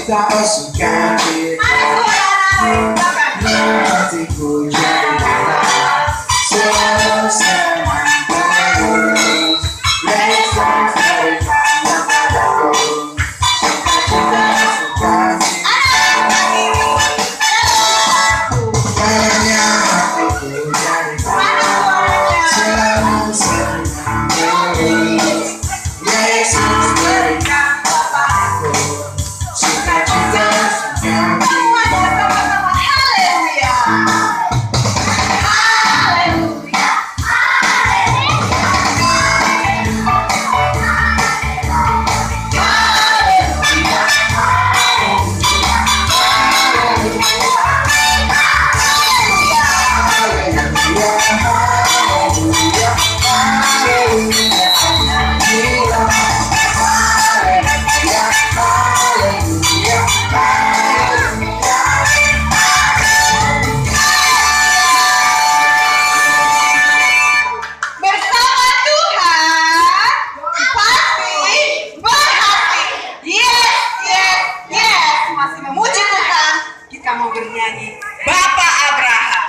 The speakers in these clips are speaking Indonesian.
cinta suka kita, hatiku jadi tenang, selalu senang terus. Let's dance bersama padaku. Cinta suka kita, karena hatiku jadi tenang, selalu senang terus. Let's dance bersama padaku. Cinta suka kita. Mau bernyanyi Bapak Abraham.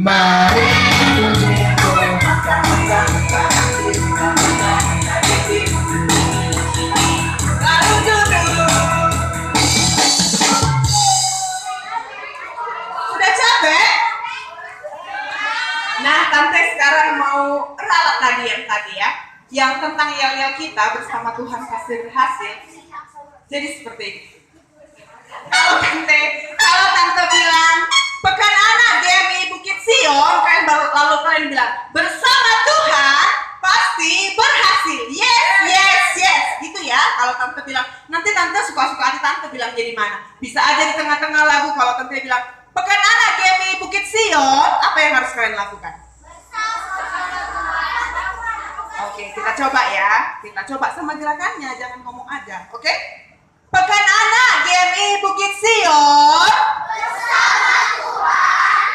Mari puji lalu duduk. Sudah capek? Nah, Tante sekarang mau ralat lagi yang tadi ya, yang tentang yel-yel kita bersama Tuhan pasti berhasil. Jadi seperti ini. Kalau Tante bilang Pekan Anak GMI Bukit Sion, lalu kalian bilang bersama Tuhan pasti berhasil. Yes, yes, yes, gitu ya. Kalau Tante bilang, nanti Tante suka-suka hati Tante bilang jadi mana. Bisa aja di tengah-tengah lagu kalau Tante bilang Pekan Anak GMI Bukit Sion, apa yang harus kalian lakukan? Oke, kita coba ya. Kita coba sama gerakannya, jangan ngomong aja. Oke? Pekan Anak GMI Bukit Sion bersama Tuhan,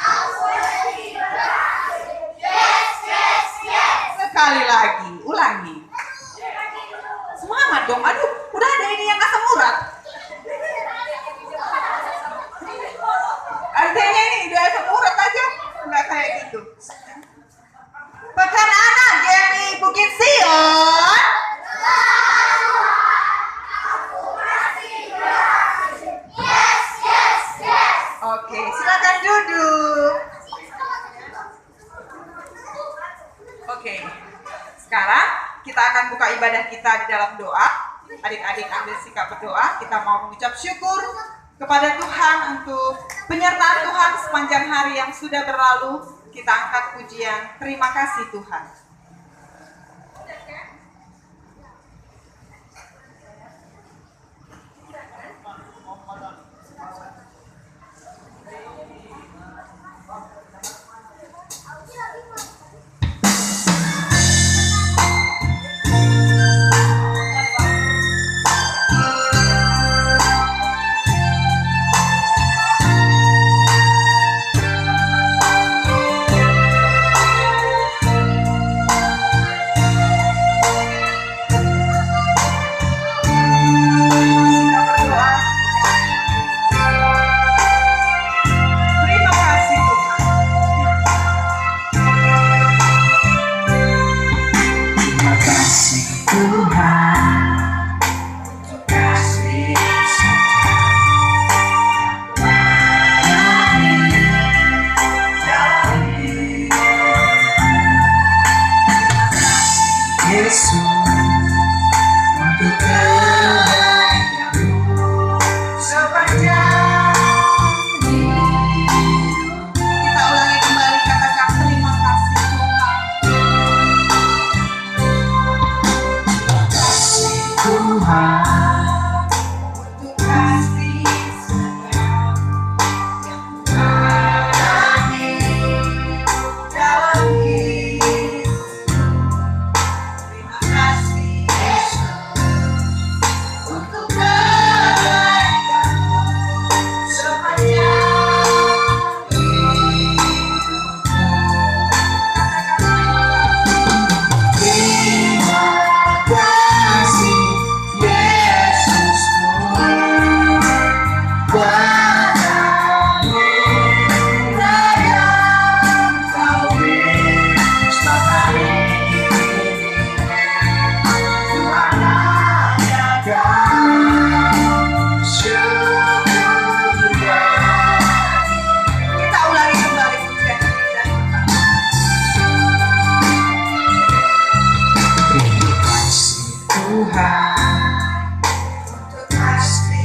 aku lebih berhasil. Yes, yes, yes. Sekali lagi, ulangi. Semangat dong. Aduh, udah ada ini yang asam urat. Artinya ini udah asam urat aja, nggak kayak gitu. Pekan Anak GMI Bukit Sion. Oke, silakan duduk. Oke, sekarang kita akan buka ibadah kita di dalam doa. Adik-adik ambil sikap berdoa. Kita mau mengucap syukur kepada Tuhan untuk penyertaan Tuhan sepanjang hari yang sudah berlalu. Kita angkat pujian. Terima kasih Tuhan.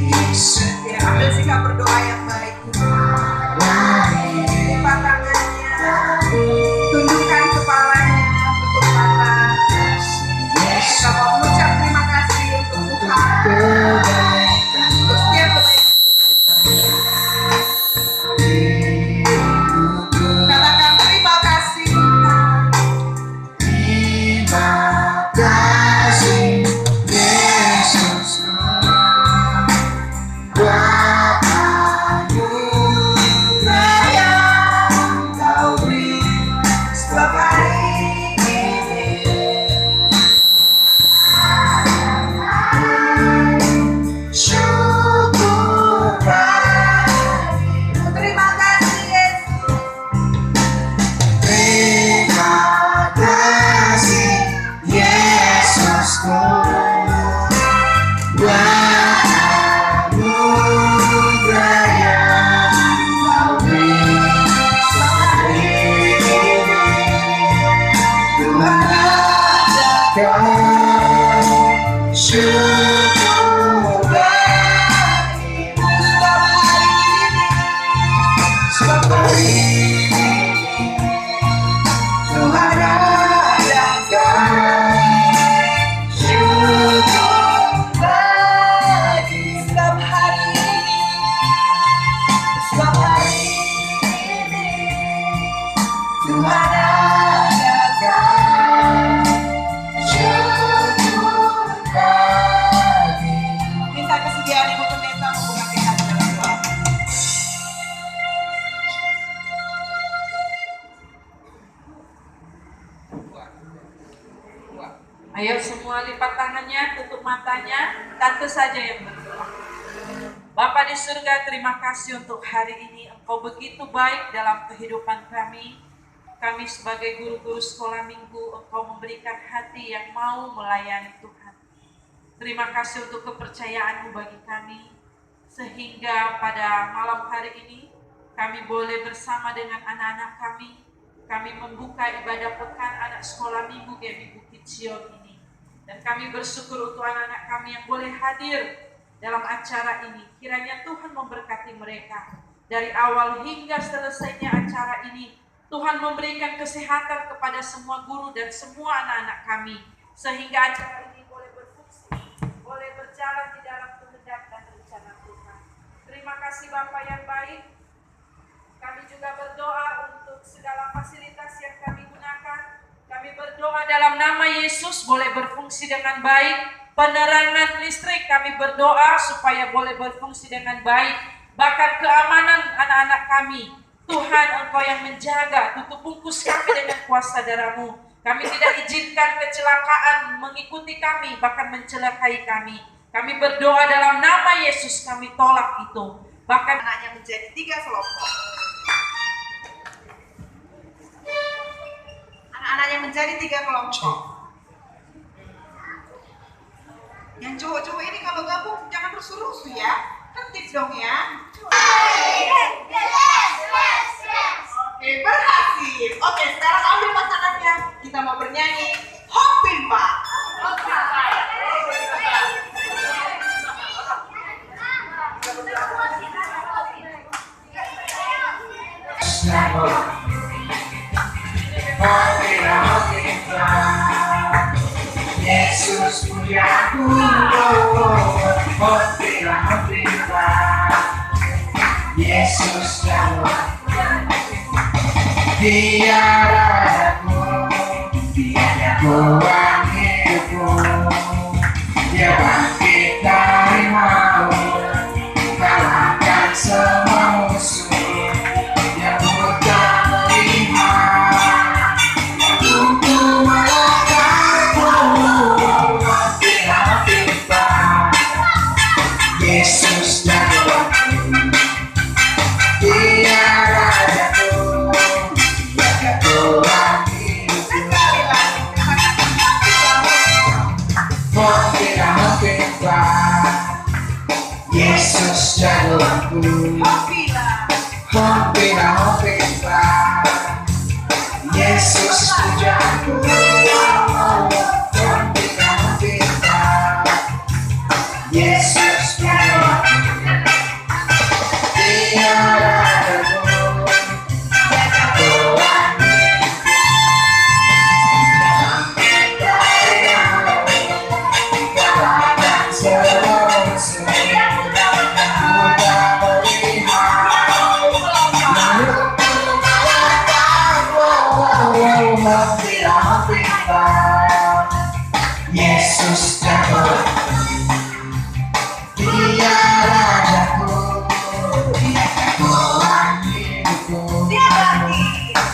Ya, ambil sikap berdoa yang baik. Lipat tangannya, tundukkan kepalanya, tutup mata. Kita mau mengucap terima kasih untuk Tuhan, untuk setiap kebaikan. Katakan terima kasih Tuhan. Terima kasih Yesus, buat anugerah yang Kau beri setiap hari ini. Syukur bagimu. Terima kasih Yesus. Terima kasih Yesusku, buat anugerah yang Kau beri sehari ini. Tuhan adakan syukur bagimu setiap hari ini. Tuhan adakan syukur bagi Setiap hari ini, setiap hari ini. Tuhan adakan syukur bagi. minta kesediaan Ibu Pendeta membuka hati dalam doa. Ayo semua lipat tangannya, tutup matanya, tante saja yang berdoa. Bapa di surga, terima kasih untuk hari ini. Engkau begitu baik dalam kehidupan kami. Kami sebagai guru-guru sekolah minggu, Engkau memberikan hati yang mau melayani Tuhan. Terima kasih untuk kepercayaan-Mu bagi kami. Sehingga pada malam hari ini, kami boleh bersama dengan anak-anak kami. Kami membuka ibadah pekan anak sekolah minggu GMI Bukit Sion ini. Dan kami bersyukur untuk anak-anak kami yang boleh hadir dalam acara ini. Kiranya Tuhan memberkati mereka. Dari awal hingga selesainya acara ini, Tuhan memberikan kesehatan kepada semua guru dan semua anak-anak kami. Sehingga acara ini boleh berfungsi, boleh berjalan di dalam kehendak dan rencana Tuhan. Terima kasih Bapa yang baik. Kami juga berdoa untuk segala fasilitas yang kami gunakan. Kami berdoa dalam nama Yesus boleh berfungsi dengan baik. Penerangan listrik kami berdoa supaya boleh berfungsi dengan baik. Bahkan keamanan anak-anak kami, Tuhan Engkau yang menjaga. Tutup bungkus kami dengan kuasa darah-Mu. Kami tidak izinkan kecelakaan mengikuti kami, bahkan mencelakai kami. Kami berdoa dalam nama Yesus, kami tolak itu. Bahkan Anaknya menjadi 3 kelompok. Anak-anaknya menjadi 3 kelompok. Yang cowok-cowok ini kalau gabung jangan rusuh-rusuh ya. Tertib dong ya. Oke, berhasil. Oke, sekarang ambil pasangannya. Kita mau bernyanyi Hopin Pak. Yesus pujaku, Yesus jauh, tiada aku, tiada Tuhan hidupku, Dia bangkit dari maut, kalahkan semua musuh yang mudah melihat, untuk melakukanku, Yesus jauh, tiada aku, tiada Tuhan hidupku. Yesus jagoanku, Yesus pujaku, Yesus pujaku.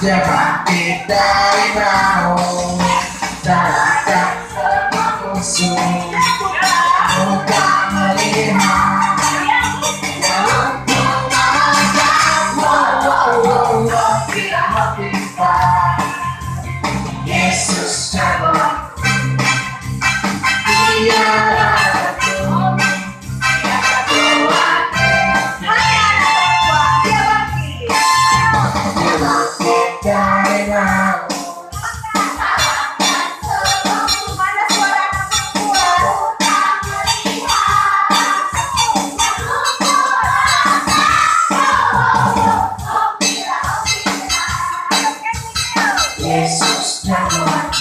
Dia bangkit dari maut, kalahkan semua musuh. Bukan melihat yang untuk mengalahkan. Tidak bisa. Yesus jagoan, Dia rajaku. Dari maut, Yesus jagoan,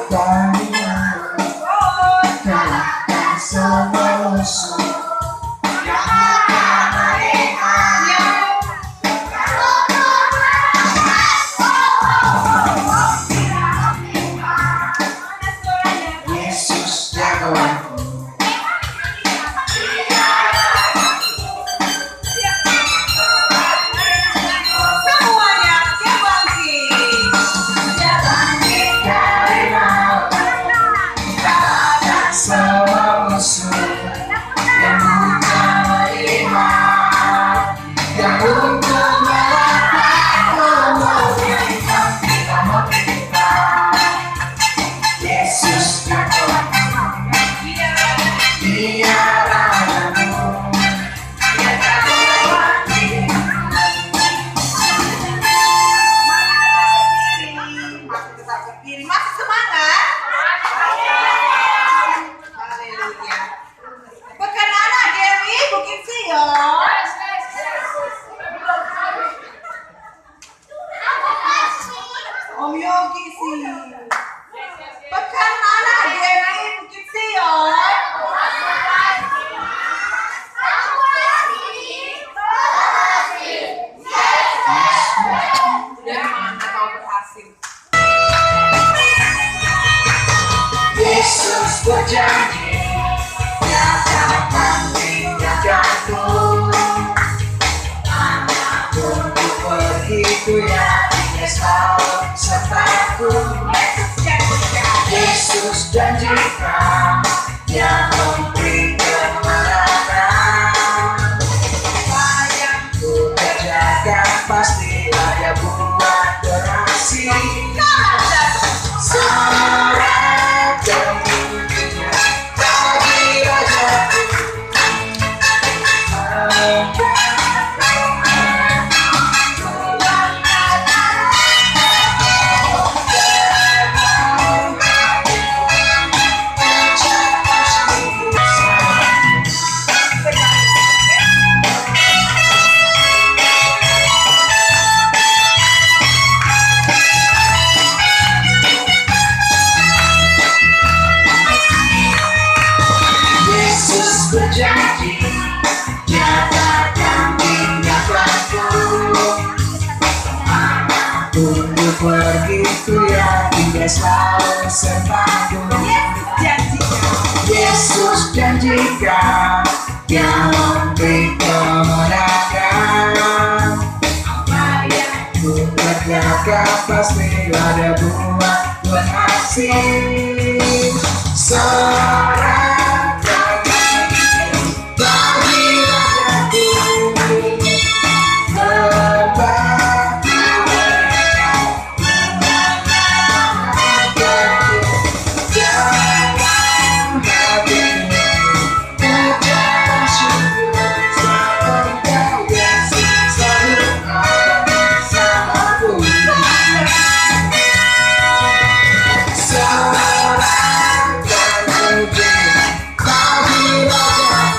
dari maut, kalahkan semua musuh. Yang bukan melihat. Yesus jagoan, Semuanya dia bangkit. dari maut, kalahkan semua musuh. Yang bukan melihat, yang untuk melakukan. Kita mau kita. Yesus jagoan, Dia rajaku. Masih semangat? Haleluya. Pekan anak Dewi Bukit Sion. Om Yogi sih. Pekan anak Dewi Bukit Sion. Dari mana kau berhasil? Yesus berjanji, Dia akan tinggalkanku. Manapun ku pergi, ku yakin Dia selalu sertaku. Yesus janjikan, Dia memberi kemenangan. Apa yang ku kerjakan pastilah Dia buat berhasil. Seorang pemimpinnya bagi rajaku. Yesus berjanji, Dia takkan tinggalkanku. Manapun ku pergi, ku yakin Dia selalu sertaku. Yesus janjikan, Dia memberi kemenangan. Apa yang ku kerjakan pastilah Dia buat berhasil. Seorang bagi rajaku, berbagi mereka, dalam hatiku, ucapan syukur semoga Yesus selalu ada bersamaku. Seorang pemuji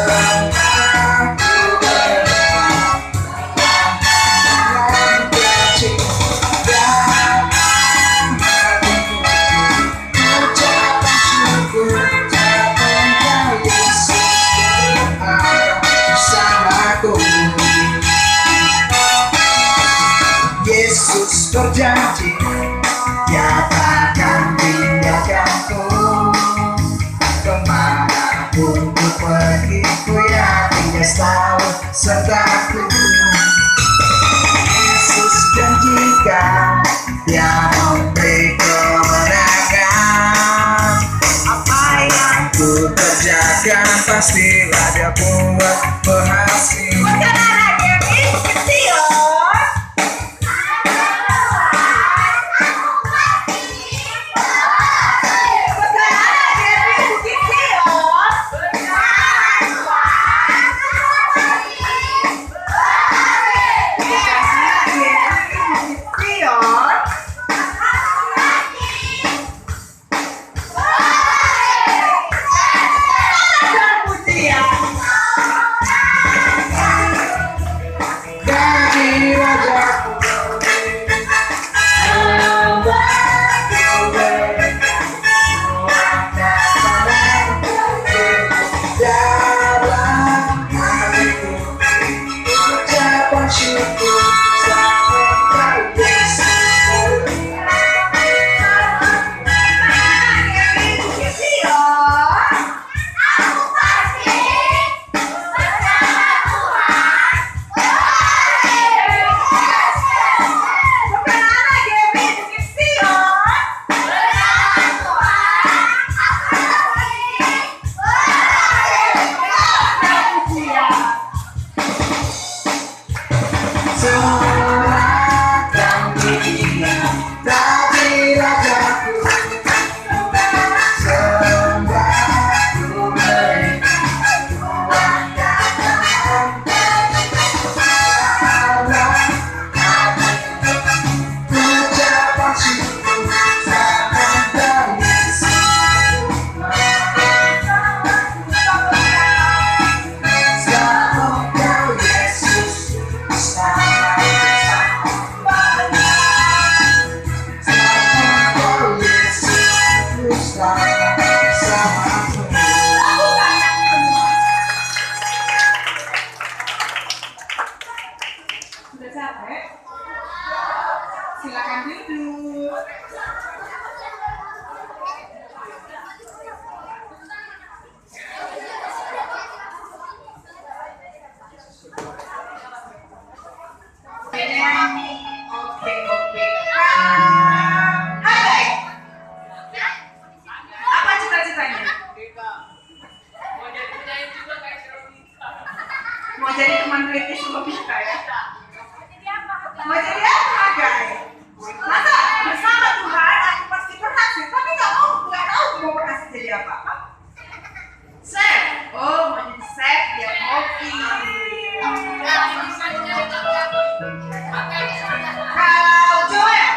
bagi rajaku, seorang Yesus berjanji, Dia takkan tinggalkanku. sertaku. Yesus janjikan Dia memberi kemenangan. Apa yang ku kerjakan pastilah Dia buat berhasil. Sudah capek? Silakan duduk. Oke. Hai. Apa cita-citanya? Mau jadi teman kritis Robita ya? Mau jadi apa, guys? Masa bersama Tuhan aku pasti berhasil, tapi nggak tahu mau berhasil jadi apa? Chef. Oh, mau jadi chef ya, kopi. Kalau Joel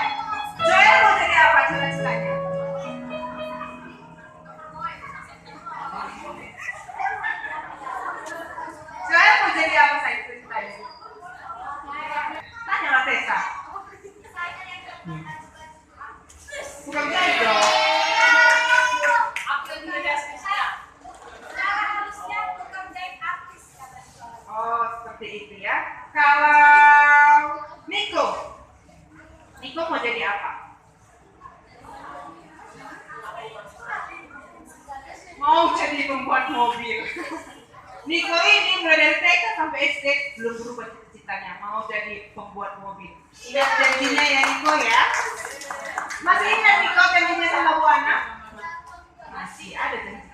mau jadi apa cita-citanya? Joel mau jadi apa saya cita-citanya? Tanya lah Tessa. Bukan jadi dong. Oh, seperti itu ya. Kalau Niko mau jadi apa? Mau jadi pembuat mobil. Niko ini mulai dari TK sampai SD belum berubah cita-citanya, mau jadi pembuat mobil. Ingat janjinya ya Niko ya. Masih ingat Niko janjinya sama Bu Ana? Masih ada janji.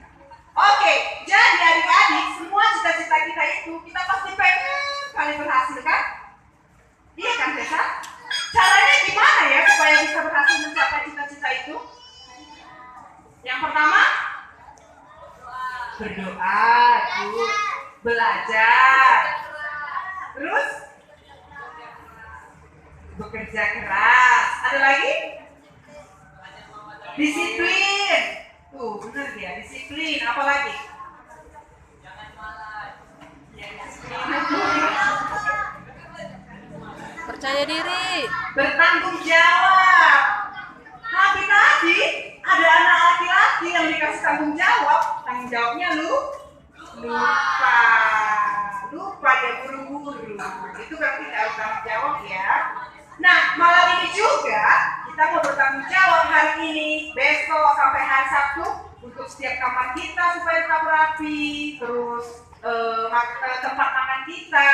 Oke, jadi adik-adik semua cita-cita kita itu kita pasti pengen kali berhasil kan? Iya kan Tessa? Caranya gimana ya supaya bisa berhasil mencapai cita-cita itu? Yang pertama, berdoa, belajar, terus bekerja keras. Ada lagi? Disiplin. Tuh, benar dia, disiplin. Apa lagi? Percaya diri. Bertanggung jawab. Tapi tadi ada anak laki-laki yang dikasih tanggung jawab. Tanggung jawabnya lupa dia buru-buru. Itu berarti tidak harus tanggung jawab ya. Nah, malam ini juga kita mau bertanggung jawab hari ini, besok sampai hari Sabtu untuk setiap kamar kita supaya tetap rapi, terus tempat makan kita,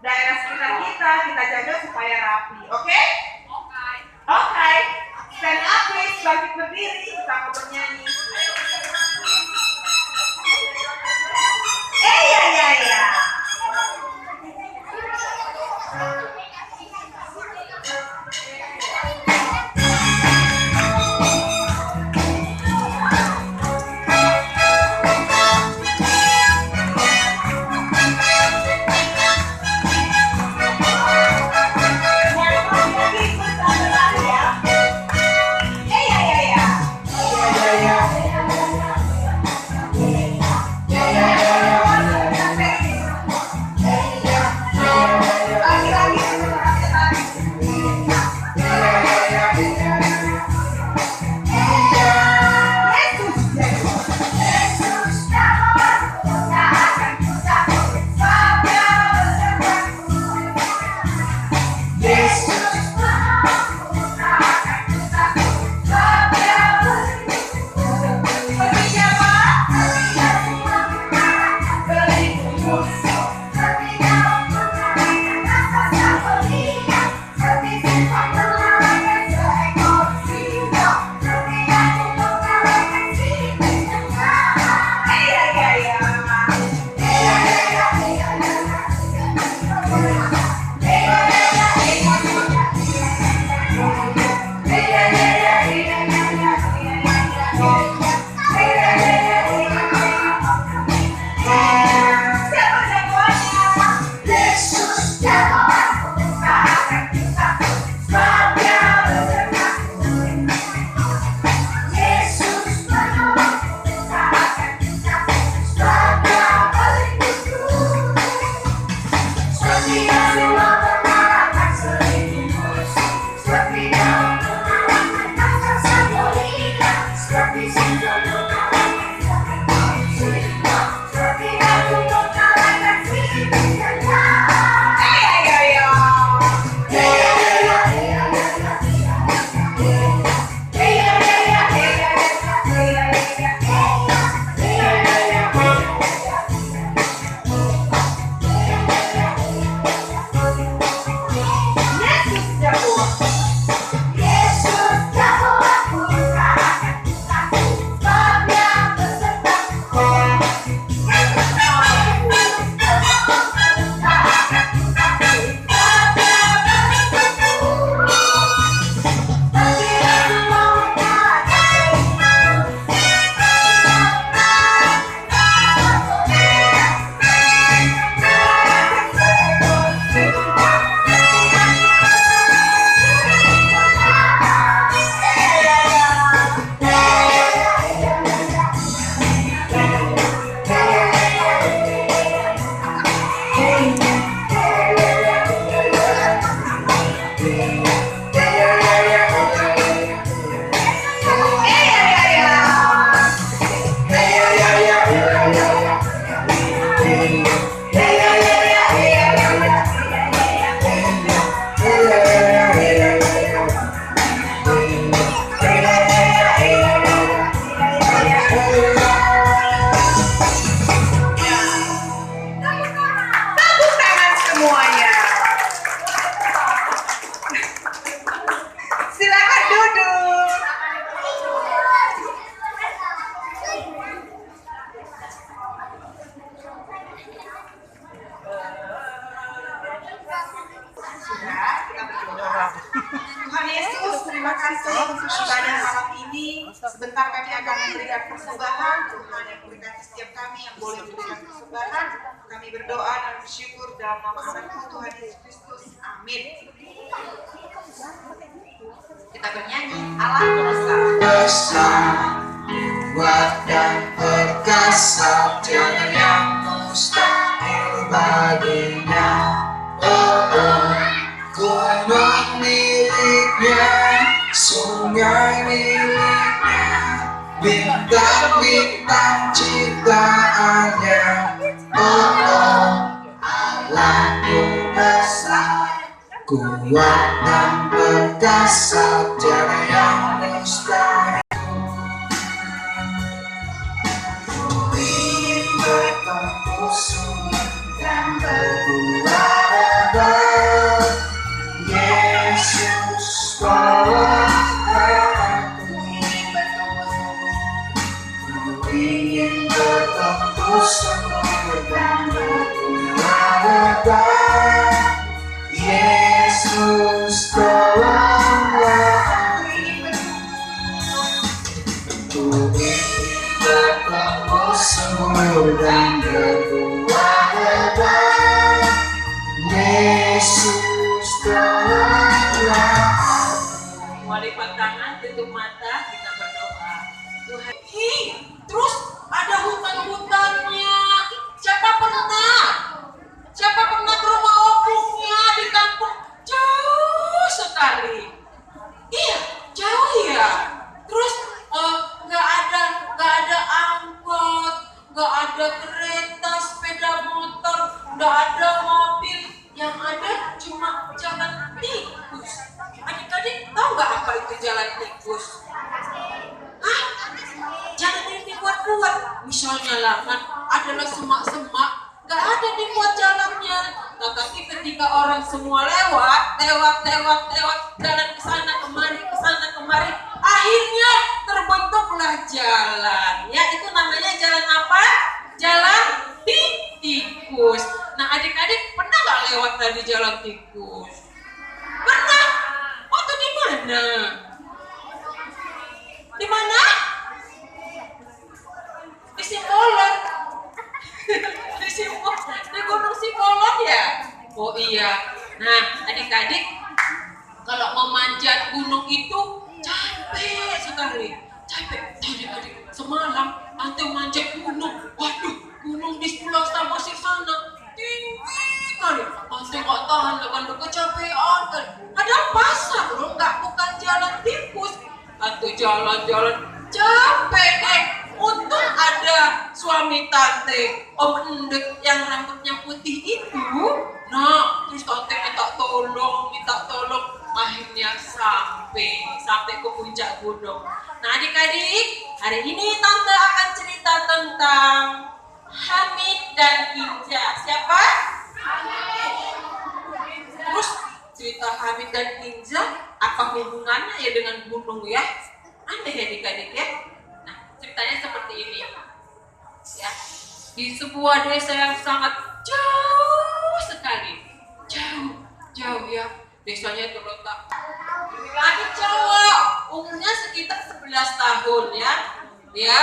daerah sekitar kita jaga supaya rapi. Oke? Oke. Stand up please, bangkit berdiri, kita mau bernyanyi. Ya. Pada malam ini sebentar kami akan memberikan persembahan. Tuhan yang memberkati setiap kami yang boleh memberikan persembahan. Kami berdoa dan bersyukur dalam nama anakku Tuhan Yesus Kristus. Amin. Kita bernyanyi Allah besar, kuat dan perkasa, tiada yang mustahil baginya. Gunung miliknya, sungai miliknya, bintang-bintang ciptaannya. Allahku besar, kuat dan perkasa, tiada yang mustahil. Ku ingin bertemu dan semua lewat, jalan ke sana kemari. Akhirnya terbentuklah jalan. Ya, itu namanya jalan apa? Jalan tikus. Nah, adik-adik pernah nggak lewat dari jalan tikus? Pernah? Waktu di mana? Di mana? Di Simbolon. Di Gunung Simbolon ya? Oh iya. Nah, adik-adik kalau memanjat gunung itu capek sekali. Capek. Adik-adik semalam Ante manjat gunung. Waduh, gunung di Pulau Samosir sana tinggi sekali. Ante nggak tahan dengan kecapean. Padahal pasar loh, bukan jalan tikus. Ante jalan-jalan capek deh. Untung ada suami Tante, Om Endek yang rambutnya putih itu. Nah, terus Tante minta tolong. Akhirnya sampai ke puncak gunung. Nah, adik-adik, hari ini Tante akan cerita tentang Hamid dan Kinza. Siapa? Terus cerita Hamid dan Kinza, apa hubungannya ya dengan gunung ya? Aneh ya adik-adik ya. Ceritanya seperti ini ya, di sebuah desa yang sangat jauh sekali, jauh ya, desanya terletak. Laki cowok umurnya sekitar 11 tahun ya, dia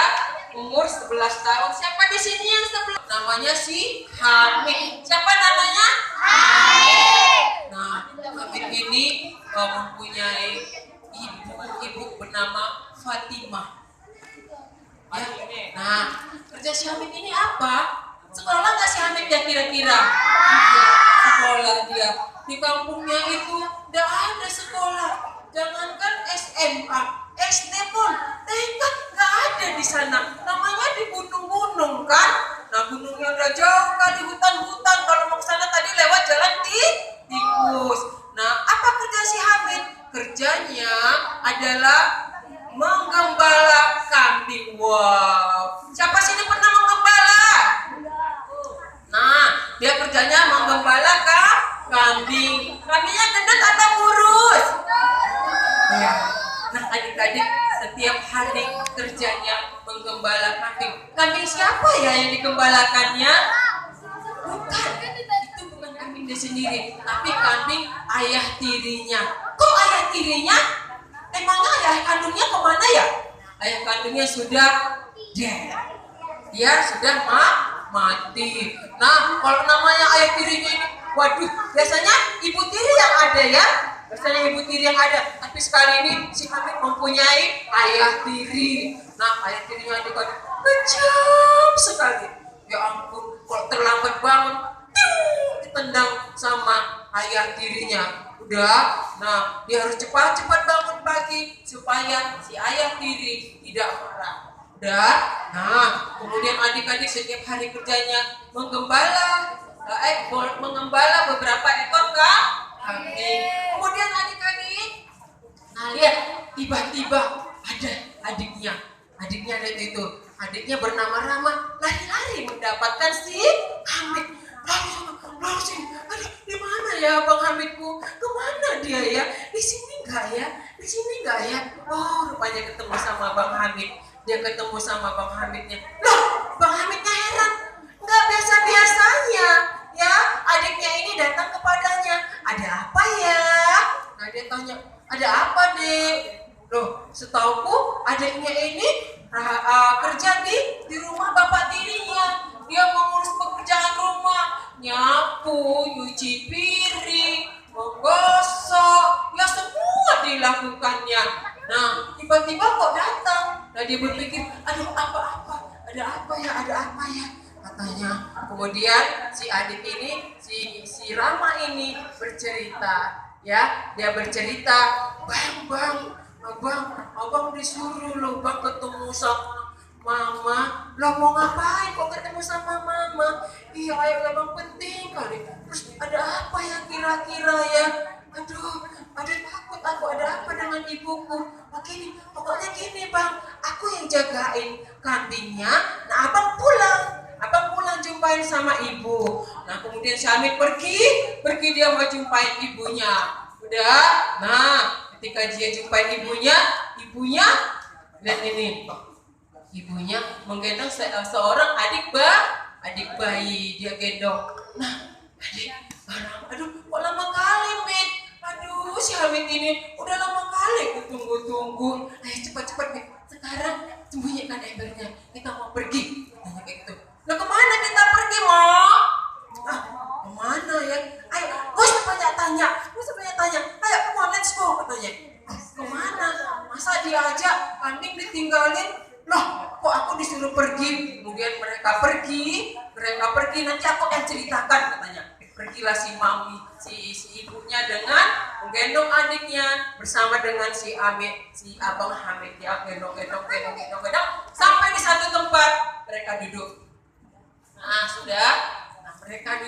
umur 11 tahun. Siapa di sini yang 11? Namanya si Hamid. Siapa namanya? Hamid. Nah, Hamid ini mempunyai ibu bernama Fatimah. Ya. Nah, kerja si Hamid ini apa? Sekolah nggak si Hamid ya kira-kira? Sekolah dia. Di kampungnya itu nggak ada sekolah. Jangankan SMA, SD pun, TK nggak ada di sana. Namanya di gunung-gunung kan? Nah, gunungnya udah jauh kali, hutan-hutan. Kalau mau ke sana tadi lewat jalan tikus. Nah, apa kerja si Hamid? Kerjanya adalah menggembala kambing. Wow, siapa sini pernah menggembala? Nah, dia kerjanya menggembala kambing. Kambingnya gendut atau kurus? Ya. Nah, adik-adik setiap hari kerjanya menggembala kambing. Kambing siapa ya yang digembalakannya? Bukan, itu bukan kambing dia sendiri, tapi kambing ayah tirinya. Kok ayah tirinya? Emangnya ayah kandungnya kemana ya? Ayah kandungnya sudah dead. Dia sudah mati. Nah, kalau namanya ayah tirinya ini, waduh, biasanya ibu tiri yang ada ya. Tapi sekali ini si Hamid mempunyai ayah tiri. Nah, ayah tirinya juga kejam sekali. Ya ampun, kalau terlambat bangun, ditendang sama ayah tirinya. Udah, nah dia harus cepat-cepat bangun pagi supaya si ayah tiri tidak marah. Udah, nah kemudian adik-adik setiap hari kerjanya menggembala beberapa ekor kambing. Kemudian adik-adik, nah lihat tiba-tiba ada adiknya itu, adiknya bernama Rama lari-lari mendapatkan si Hamid. Lalu sini, aduh, di mana ya Bang Hamidku? Kemana dia ya? Di sini enggak ya? Oh, rupanya ketemu sama Bang Hamid. Dia ketemu sama Bang Hamidnya. Loh, Bang Hamidnya heran. Enggak biasa-biasanya, ya. Adiknya ini datang kepadanya. Ada apa ya? Nah, dia tanya, ada apa, Dek? Loh, setauku adiknya ini kerja di rumah bapak tirinya. Dia mengurus pekerjaan rumah, nyapu, nyuci piring, menggosok, ya semua dilakukannya. Nah, tiba-tiba kok datang. Nah, dia berpikir, aduh ada apa ya, katanya. Kemudian si adik ini, si Rama ini bercerita, ya, dia bercerita, abang disuruh loh bang ketemu sama Mama. Lo mau ngapain kok ketemu sama Mama? Iya ayah abang penting kali. Terus ada apa ya kira-kira ya? Aduh takut aku, ada apa dengan ibuku? Pokoknya gini bang, aku yang jagain kambingnya. Nah abang pulang jumpain sama ibu. Nah kemudian si Hamid pergi dia menjumpai ibunya. Udah, nah ketika dia jumpai ibunya lihat ini, ibunya menggendong seorang adik bayi, dia gendong. Nah adik, aduh kok lama kali Mit, aduh si Hamid ini udah lama kali tunggu. Ayo cepat Mit, sekarang sembunyikan embernya, kita mau pergi. Tanya kayak gitu. Nah kemana kita pergi mau? Kemana ya? Ayo, gak usah banyak tanya. Ayo, come on, let's go, katanya. Kemana? Masa diajak, kambing ditinggalin? Loh, kok aku disuruh pergi? Kemudian mereka pergi, nanti aku akan ceritakan, katanya. Pergilah si ibunya dengan menggendong adiknya bersama dengan si abang Hamid, ya gendong, sampai di satu tempat mereka duduk. Nah sudah, mereka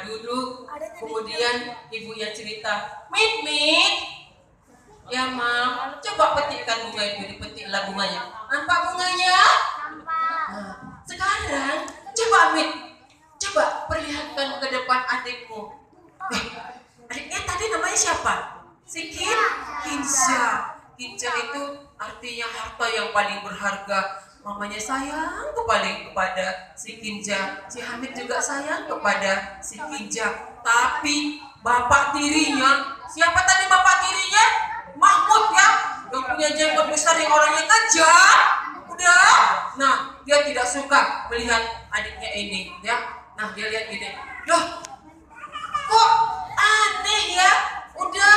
duduk, kemudian ibunya cerita, Mit, ya Mam, coba petikkan bunga itu, dipetiklah bunganya. Nampak bunganya? Nah, sekarang coba Mit, coba perlihatkan ke depan adikmu. Adiknya tadi namanya siapa? Si Kinza. Kinza itu artinya harta yang paling berharga. Mamanya sayang kepada si Kinza. Si Hamid juga sayang kepada si Kinza. Tapi bapak tirinya, siapa tadi bapak tirinya? Mahmud ya, yang punya jenggot besar, yang orangnya kejam. Udah, nah dia tidak suka melihat adiknya ini ya. Nah dia lihat gini, loh kok aneh ya, udah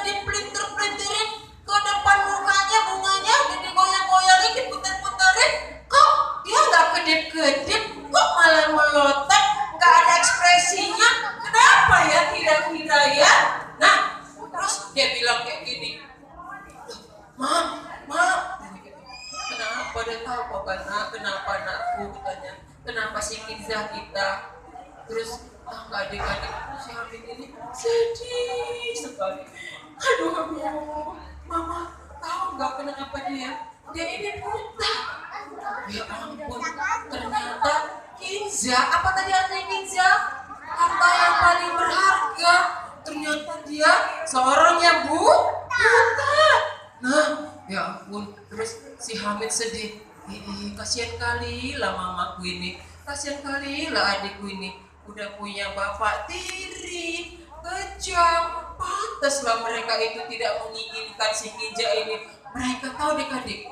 dipelintir-pelintirin ke depan mukanya, bunganya udah digoyang-goyangin, diputer-puterin, kok dia nggak kedip-kedip, kok malah melotot, nggak ada ekspresinya, kenapa ya kira-kira ya? Nah terus dia bilang kayak gini, Ma, kenapa dia tahu kok kenapa anakku, katanya, kenapa si Kinza kita, terus adik-adik si Hamid ini sedih sekali. Aduh, Mama tahu nggak kenapa dia ini buta. Ya ampun, ternyata Kinza, apa tadi artinya Kinza? Harta yang paling berharga. Ternyata dia seorang yang buta. Nah, ya ampun, terus si Hamid sedih. Kasihan kali lah mamaku ini, kasihan kali lah adikku ini, udah punya bapak tiri, kejam, pantaslah mereka itu tidak menginginkan si Kinza ini. Mereka tahu adik-adik,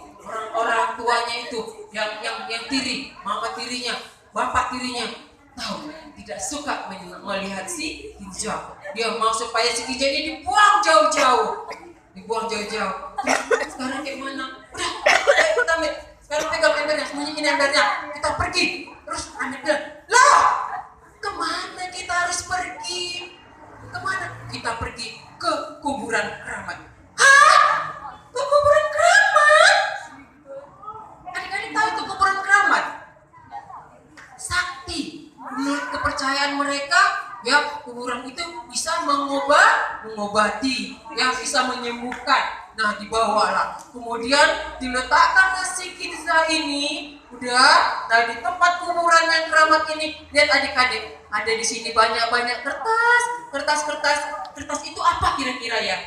orang tuanya itu, yang tiri, mama tirinya, bapak tirinya, tahu tidak suka melihat si Kinza. Dia mau supaya si Kinza ini dibuang jauh-jauh. Sekarang gimana? Udah, kita ambil. Sekarang pegang embernya, sembunyiin embernya. Kita pergi. Terus Hamid bilang, loh, kemana kita harus pergi? Kemana? Kita pergi ke kuburan keramat. Hah? Ke kuburan keramat? Adik-adik tahu itu kuburan keramat? Sakti. Menurut kepercayaan mereka, ya kuburan itu bisa mengobati, yang bisa menyembuhkan. Nah dibawalah, kemudian diletakkan si Kinza ini, udah, nah di tempat kuburan yang keramat ini. Lihat adik-adik, ada di sini banyak kertas itu apa kira-kira ya?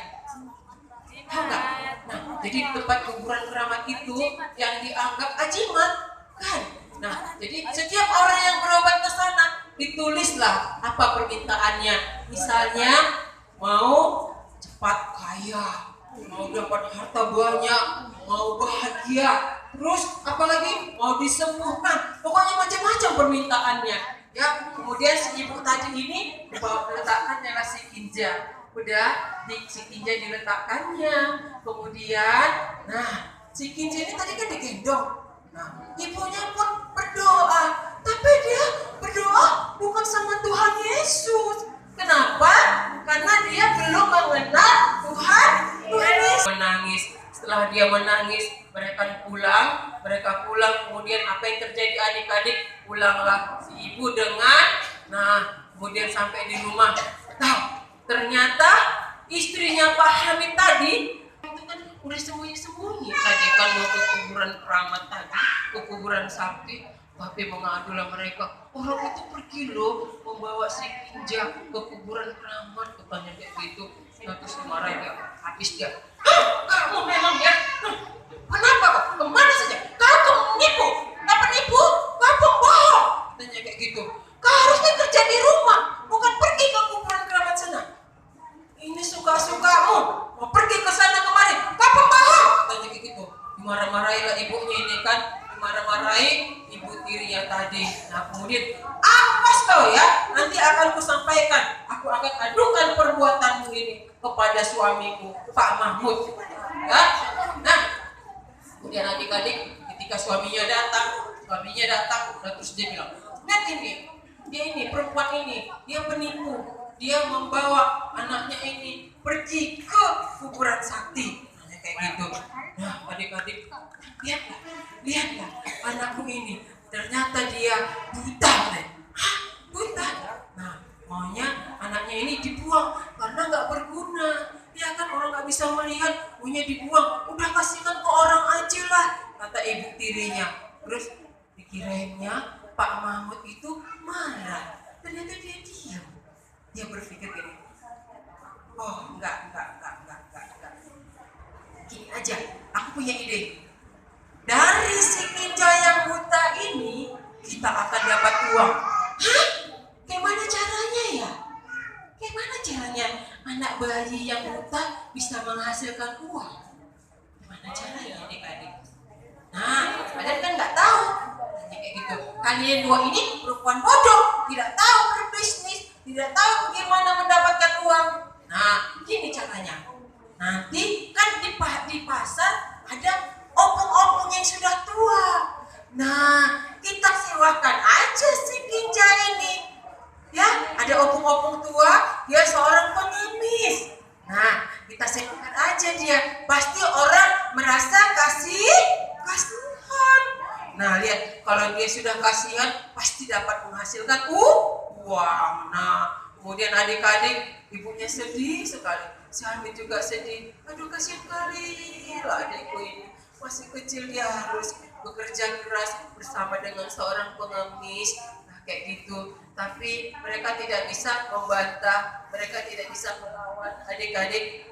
Tahu nggak? Nah jadi di tempat kuburan keramat itu yang dianggap ajimat kan. Nah jadi setiap orang yang berobat ke sana ditulislah apa permintaannya. Misalnya mau cepat kaya, mau dapat harta banyak, mau bahagia, terus apalagi mau disembuhkan, pokoknya macam-macam permintaannya ya. Kemudian si ibu tadi ini meletakkannya lah si Kinza. Udah si Kinza diletakkannya, kemudian nah si Kinza ini tadi kan digendong. Nah ibunya pun berdoa, tapi dia berdoa bukan sama Tuhan Yesus. Kenapa? Karena dia belum mengenal Tuhan Yesus. Menangis. Setelah dia menangis, mereka pulang. Kemudian apa yang terjadi adik-adik? Pulanglah si ibu dengan, nah kemudian sampai di rumah. Nah, ternyata istrinya Pak Hamid tadi itu kan udah sembunyi-sembunyi tadi kan, mau ke kuburan keramat tadi, ke kuburan sakti. Tapi mengadulah mereka, orang itu pergi loh membawa si Kinja ke kuburan keramat, katanya kayak gitu. Nah, terus dimarahin dia, habis dia, kamu memang ya, kenapa kok, kemana saja, kau penipu, tak penipu, kau pembohong, katanya kayak gitu. Kau harusnya kerja di rumah, bukan pergi ke kuburan keramat sana. Ini suka-sukamu, mau pergi ke sana kemari, kau pembohong, katanya kayak gitu. Dimarah-marahilah ibunya ini kan, marah-marahi ibu tirinya tadi. Nah kemudian, awas kau ya, nanti akan kusampaikan. Aku akan adukan perbuatanmu ini kepada suamiku, Pak Mahmud. Ya? Nah, kemudian adik-adik, ketika suaminya datang, dan terus dia bilang, lihat ini, dia ini, perempuan ini, dia penipu, dia membawa anaknya ini pergi ke kuburan sakti. Kayak gitu. Nah, adik-adik, lihatlah anakku ini, ternyata dia buta. Hah, buta? Nah, maunya anaknya ini dibuang karena nggak berguna. Ya kan, orang nggak bisa melihat, maunya dibuang. Udah kasihkan ke orang aja lah, kata ibu tirinya. Terus dikirainnya Pak Mahmud itu marah. Ternyata dia diam. Dia berpikir gini, oh enggak. Gini aja, aku punya ide. Dari si Kinja yang buta ini, kita akan dapat uang. Hah? Gimana caranya ya? Gimana caranya anak bayi yang buta bisa menghasilkan uang? Gimana caranya adik-adik? Nah, kalian kan nggak tahu. Kayak gitu. Kalian dua ini perempuan bodoh, tidak tahu berbisnis, tidak tahu bagaimana mendapatkan uang. Nah, gini caranya. Nanti kan di pasar ada opung-opung yang sudah tua. Nah, kita sewakan aja si Kinja ini. Ya, ada opung-opung tua, dia seorang pengemis. Nah, kita sewakan aja dia. Pasti orang merasa kasihan. Nah, lihat, kalau dia sudah kasihan, pasti dapat menghasilkan uang. Nah, kemudian adik-adik, ibunya sedih sekali. Suami juga sedih. Aduh, kasihan kali lah adikku ini. Masih kecil, dia harus bekerja keras bersama dengan seorang pengemis. Nah, kayak gitu. Tapi mereka tidak bisa membantah, mereka tidak bisa melawan adik-adik.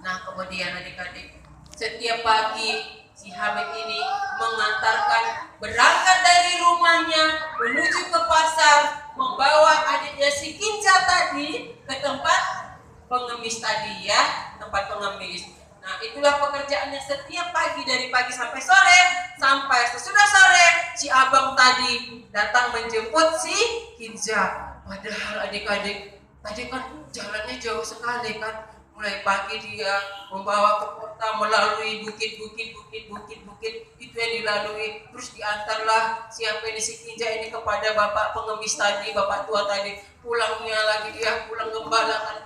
Nah, kemudian adik-adik, setiap pagi si Hamid ini mengantarkan, berangkat dari rumahnya menuju ke pasar, membawa adiknya si Kinja tadi ke tempat pengemis tadi ya, tempat pengemis. Nah, itulah pekerjaannya setiap pagi, dari pagi sampai sore. Sampai sesudah sore si abang tadi datang menjemput si Kinja. Padahal adik-adik, tadi kan jalannya jauh sekali kan. Mulai pagi dia membawa ke kota melalui bukit-bukit itu yang dilalui. Terus diantarlah siapa ini si Kinja ini kepada bapak pengemis tadi, bapak tua tadi. Pulangnya lagi dia pulang gembalakan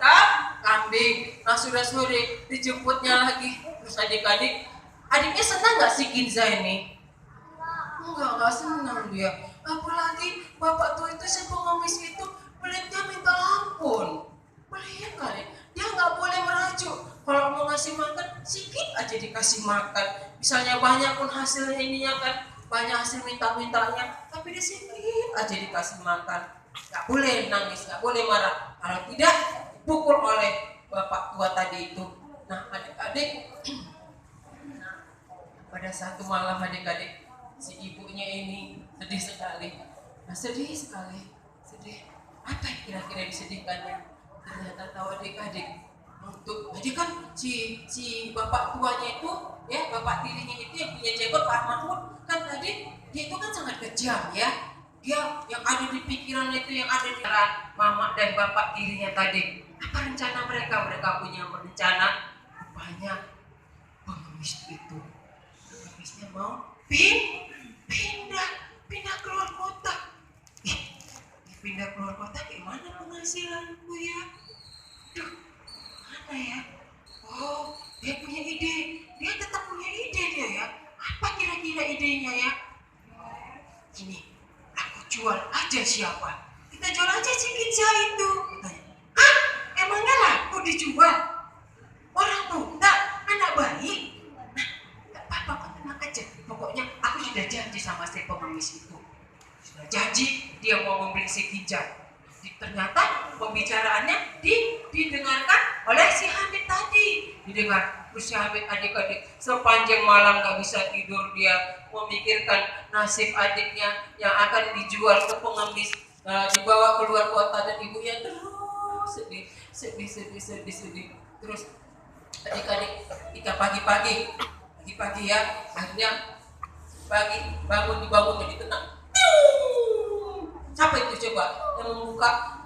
kambing. Nah, sudah sore dijemputnya lagi. Terus adik-adik, adiknya senang nggak si Kinja ini? Enggak senang dia. Apalagi bapak tua itu si pengemis itu pelitnya minta ampun. Pelit kali. Dia nggak boleh merajuk. Kalau mau ngasih makan, sedikit aja dikasih makan. Misalnya banyak pun hasilnya ininya kan, banyak hasil minta-mintanya, tapi dia sedikit aja dikasih makan. Nggak boleh nangis, nggak boleh marah. Kalau tidak, dipukul oleh bapak tua tadi itu. Nah, adik-adik, pada satu malam adik-adik, si ibunya ini sedih sekali. Nah, sedih sekali. Apa yang kira-kira disedihkannya? Ternyata tahu adik-adik, jadi kan si bapak tuanya itu ya, bapak tirinya itu yang punya jenggot Pak Mahmud kan tadi, dia itu kan sangat kejam ya. Dia yang ada di pikiran itu, yang ada di mama dan bapak tirinya tadi. Apa rencana mereka? Mereka punya rencana banyak. Pengemis itu, pengemisnya mau pindah keluar kota. Pindah keluar kota, gimana penghasilanku ya? Duh, mana ya? Oh, dia punya ide. Dia tetap punya ide dia ya. Apa kira-kira idenya ya? Ini, aku jual aja siapa? Kita jual aja si Kinja itu. Katanya, hah? Emangnya laku dijual? Orang buta, anak bayi? Nah, gak apa-apa, kok tenang aja. Pokoknya aku sudah janji sama si pengemis itu. dia mau membeli sekijang. Ternyata pembicaraannya didengarkan oleh si Hamid tadi. Didengar, terus si Hamid adik-adik sepanjang malam gak bisa tidur, dia memikirkan nasib adiknya yang akan dijual ke pengemis, dibawa keluar kota, dan ibunya terus sedih. Terus adik-adik ketika pagi-pagi ya, akhirnya dibangun jadi tenang. Siapa itu coba yang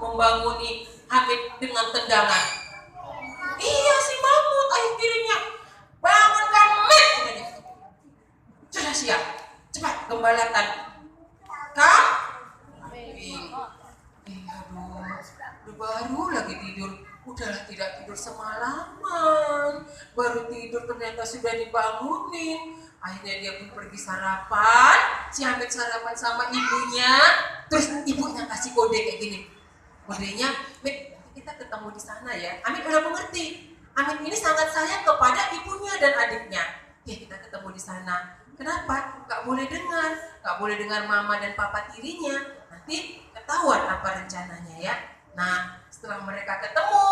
membanguni Hamid dengan tendangan? Iya, si Mahmud, ayah tirinya. Bangun Hamid, katanya. Sudah siap, cepat gembalakan kambing. Aduh, baru lagi tidur. Udahlah, tidak tidur semalaman. Baru tidur ternyata sudah dibangunin. Akhirnya dia pun pergi sarapan. Si Hamid sarapan sama ibunya. Terus ibunya kasih kode kayak gini. Kodenya, Hamid, kita ketemu di sana ya. Hamid udah mengerti. Hamid ini sangat sayang kepada ibunya dan adiknya. Ya, kita ketemu di sana. Kenapa? Gak boleh dengar mama dan papa tirinya. Nanti ketahuan apa rencananya ya. Nah, setelah mereka ketemu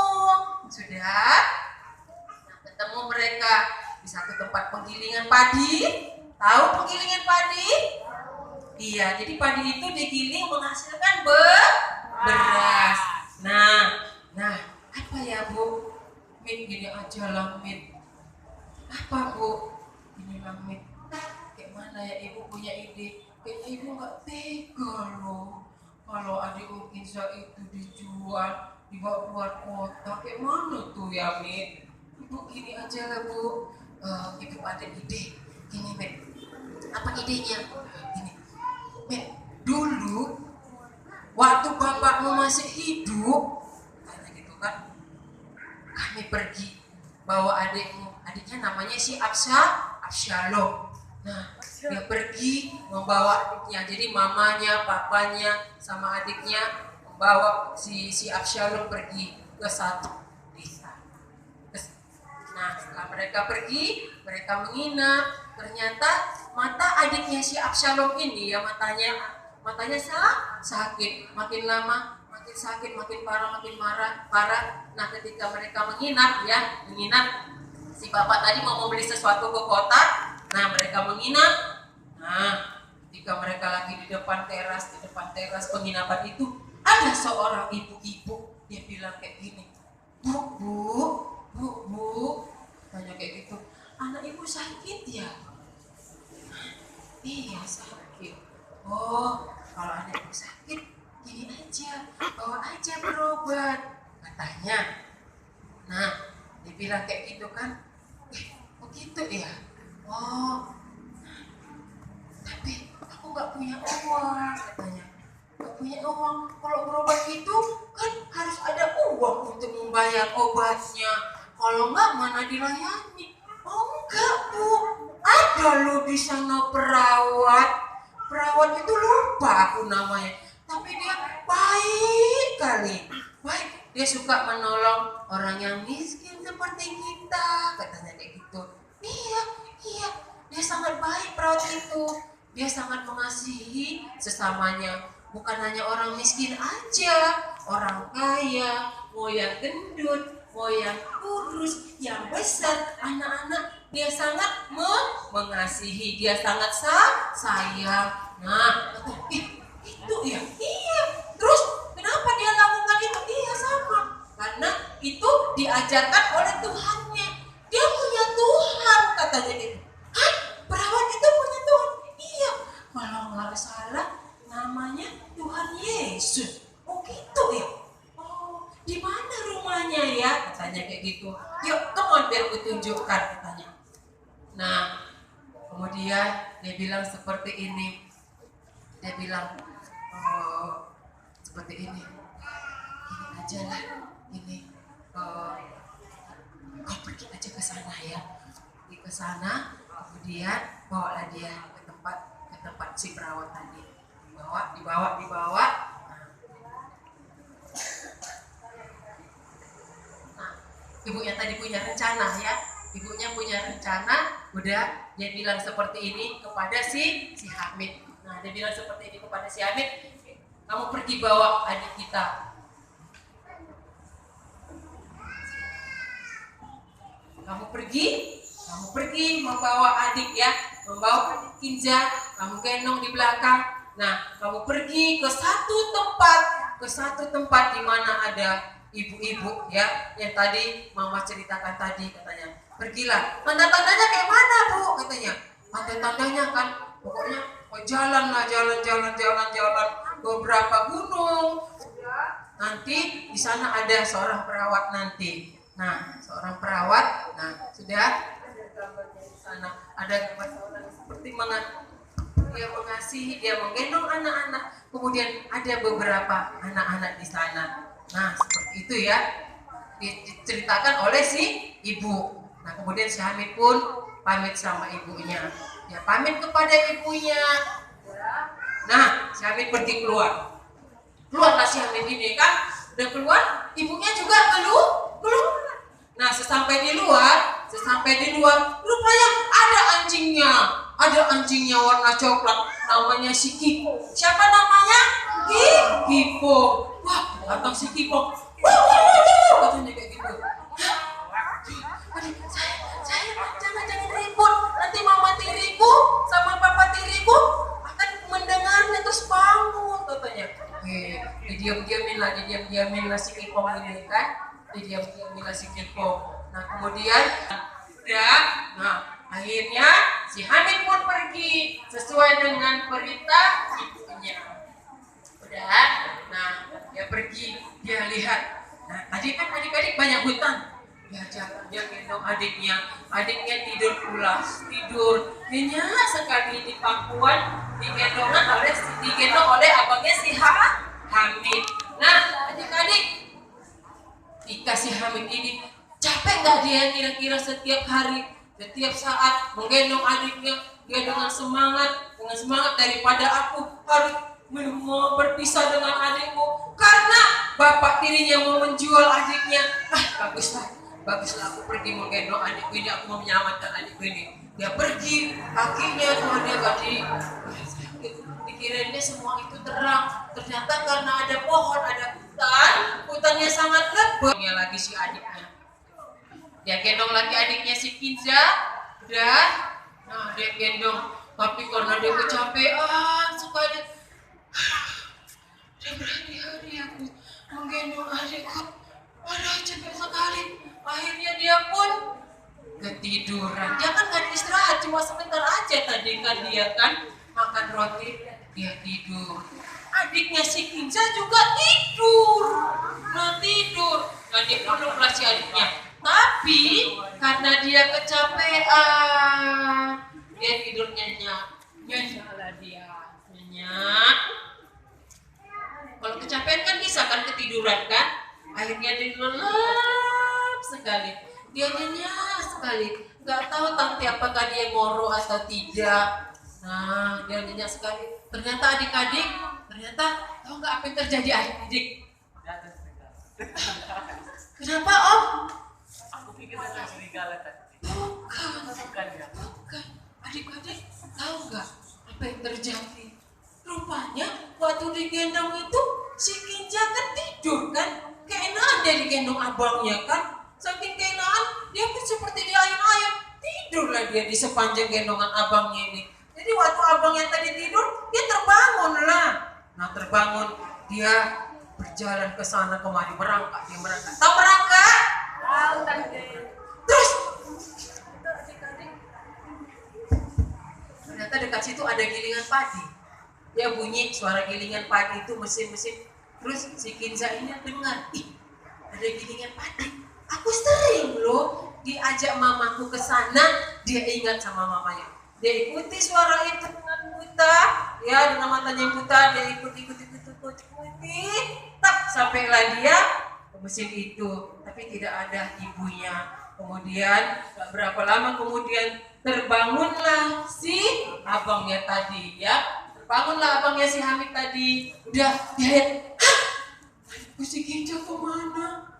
mereka bisa ke tempat penggilingan padi. Tahu penggilingan padi? Iya, jadi padi itu digiling menghasilkan beras. Nah, apa ya Bu? Min, gini aja lah Min. Apa Bu? Gini lah Min. Kayak mana ya Ibu punya ide? Kayaknya Ibu gak tega loh. Kalau adik Insa itu dijual, dibawa keluar kota, kayak mana tuh ya Min? Ibu gini aja lah Bu. Ibu ada ide. Gini Min. Apa idenya? Gini. Min, dulu waktu bapakmu masih hidup, kata gitu kan, kami pergi bawa adiknya namanya si Absyalom. Nah, dia pergi membawa adiknya, jadi mamanya, papanya, sama adiknya membawa si Absyalom pergi ke satu desa. Nah, setelah mereka pergi, mereka menginap. Ternyata mata adiknya si Absyalom ini ya matanya sakit, makin lama makin sakit, makin parah. Nah, ketika mereka menginap, si bapak tadi mau membeli sesuatu ke kota. Nah, mereka menginap. Nah, ketika mereka lagi di depan teras penginapan itu, ada seorang ibu-ibu, dia bilang kayak gini, Bu, tanya kayak gitu, anak ibu sakit ya? Iya, sakit. Oh, kalau anak ibu sakit, gini aja, bawa aja berobat, katanya. Nah, dia bilang kayak gitu kan, begitu ya? Oh, tapi aku gak punya uang, katanya. Gak punya uang, kalau berobat itu kan harus ada uang untuk membayar obatnya. Kalau enggak, mana dilayani? Oh enggak Bu, ada loh di sana perawat itu lupa aku namanya, tapi dia baik kali. Dia suka menolong orang yang miskin seperti kita, katanya kayak gitu. Iya, dia sangat baik perawat itu. Dia sangat mengasihi sesamanya, bukan hanya orang miskin aja, orang kaya, mau yang gendut, mau yang kurus, yang besar, anak-anak, dia sangat mengasihi, dia sangat sayang. Nah, itu ya, iya. Terus kenapa dia lakukan itu? Iya, sama, karena itu diajarkan oleh Tuhannya. Dia punya Tuhan, katanya gitu. Hah? Perawat itu punya Tuhan? Iya, kalau nggak salah namanya Tuhan Yesus. Oh gitu ya? Oh, di mana rumahnya ya? Katanya kayak gitu. Yuk, come on, biar aku tunjukkan, katanya. Nah, kemudian dia bilang seperti ini. Dia bilang, seperti ini. Ini aja lah, ini. Kau pergi aja ke sana ya. Pergi ke sana, kemudian bawalah dia ke tempat si perawat tadi. Dibawa. Nah, ibunya tadi punya rencana ya. Ibunya punya rencana, udah dia bilang seperti ini kepada si Hamid. Nah, dia bilang seperti ini kepada si Hamid. Kamu pergi bawa adik kita. Kamu pergi membawa adik ya, membawa adik Kinza, kamu gendong di belakang. Nah, kamu pergi ke satu tempat di mana ada ibu-ibu ya, yang tadi mama ceritakan tadi katanya. Pergilah. Tanda-tandanya kayak mana, Bu? Katanya. Tanda-tandanya kan pokoknya jalan beberapa gunung. Nanti di sana ada seorang perawat nanti. Nah, seorang perawat, nah sudah ada gambarnya di sana. Ada gambar seorang seperti dia mengasihi, dia menggendong anak-anak. Kemudian ada beberapa anak-anak di sana. Nah, seperti itu ya. Diceritakan oleh si ibu. Nah, kemudian si Hamid pun pamit sama ibunya. Ya, pamit kepada ibunya. Nah, si Hamid pergi keluar. Keluarlah si Hamid ini kan, udah keluar, ibunya juga keluar. Nah, sesampai di luar, rupanya ada anjingnya warna coklat, namanya si Kipo. Siapa namanya? Kipo. Wah, datang si Kipo. Katanya kayak gitu. Adik, saya jangan ribut. Nanti mama tiriku sama papa tiriku akan mendengarnya terus bangun katanya. Diam-diamin lah si Kipo ini kan. Diam-diamin lah si Kipo. Nah, kemudian akhirnya si Hamid pun pergi sesuai dengan perintah ibunya. Udah, nah dia pergi, dia lihat. Nah, tadi kan adik-adik banyak hutan. Dia gendong adiknya tidur pulas, nyenyak sekali di pangkuan, digendong oleh abangnya si Hamid. Nah, adik-adik, dikasih Hamid ini capek nggak dia kira-kira setiap hari, setiap saat menggendong adiknya, dia dengan semangat daripada aku harus mau berpisah dengan adikku karena bapak tirinya mau menjual adiknya. Baguslah aku pergi menggendong adikku ini, aku mau menyelamatkan adikku ini. Dia pergi, kakinya tuh dia sakit. Dikirainnya semua itu terang, ternyata karena ada pohon, ada hutannya sangat lebat. Dia lagi si adiknya, dia gendong lagi adiknya si Kinza. Nah dia gendong, tapi karena dia kecapean sekali, dia berhari-hari aku menggendong adikku. Capek sekali. Akhirnya dia pun ketiduran. Dia kan gak istirahat, cuma sebentar aja tadi kan dia kan makan roti, dia tidur. Adiknya si Kinza juga tidur. Nah dia peluklah si adiknya. Tapi karena dia kecapean, dia tidur nyenyak lah dia. Nyenyak. Kalau kecapean kan bisa kan ketiduran kan? Akhirnya dia lelap sekali. Dia nyenyak sekali. Gak tahu nanti apakah dia ngoro atau tidak. Nah, dia nyenyak sekali. Ternyata adik-adik, tahu nggak apa yang terjadi adik-adik? Kenapa Om? Aku pikir ada serigala tadi. Bukan. Adik-adik, tahu nggak apa yang terjadi? Rupanya waktu digendong itu si Kinza kan tidur kan? Keenaan dia digendong abangnya kan? Saking keenaan dia pun seperti diayun-ayun. Tidurlah dia di sepanjang gendongan abangnya ini. Jadi waktu abangnya tadi tidur, dia terbangun lah. Nah terbangun, dia berjalan ke sana kemari, merangkak. Tahu merangkak? Tahu tante. Terus ternyata dekat situ ada gilingan padi. Dia bunyi suara gilingan padi itu mesin-mesin. Terus si Kinza ini dengar, ada gilingan padi. Aku sering loh diajak mamaku ke sana, dia ingat sama mamanya. Dia ikuti suara itu dengan buta, ya dengan matanya buta, dia ikuti, tak sampailah dia ke mesin itu, tapi tidak ada ibunya. Kemudian berapa lama kemudian terbangunlah si abangnya tadi, ya. Terbangunlah abangnya si Hamid tadi. Udah dia lihat, si Kinza kemana?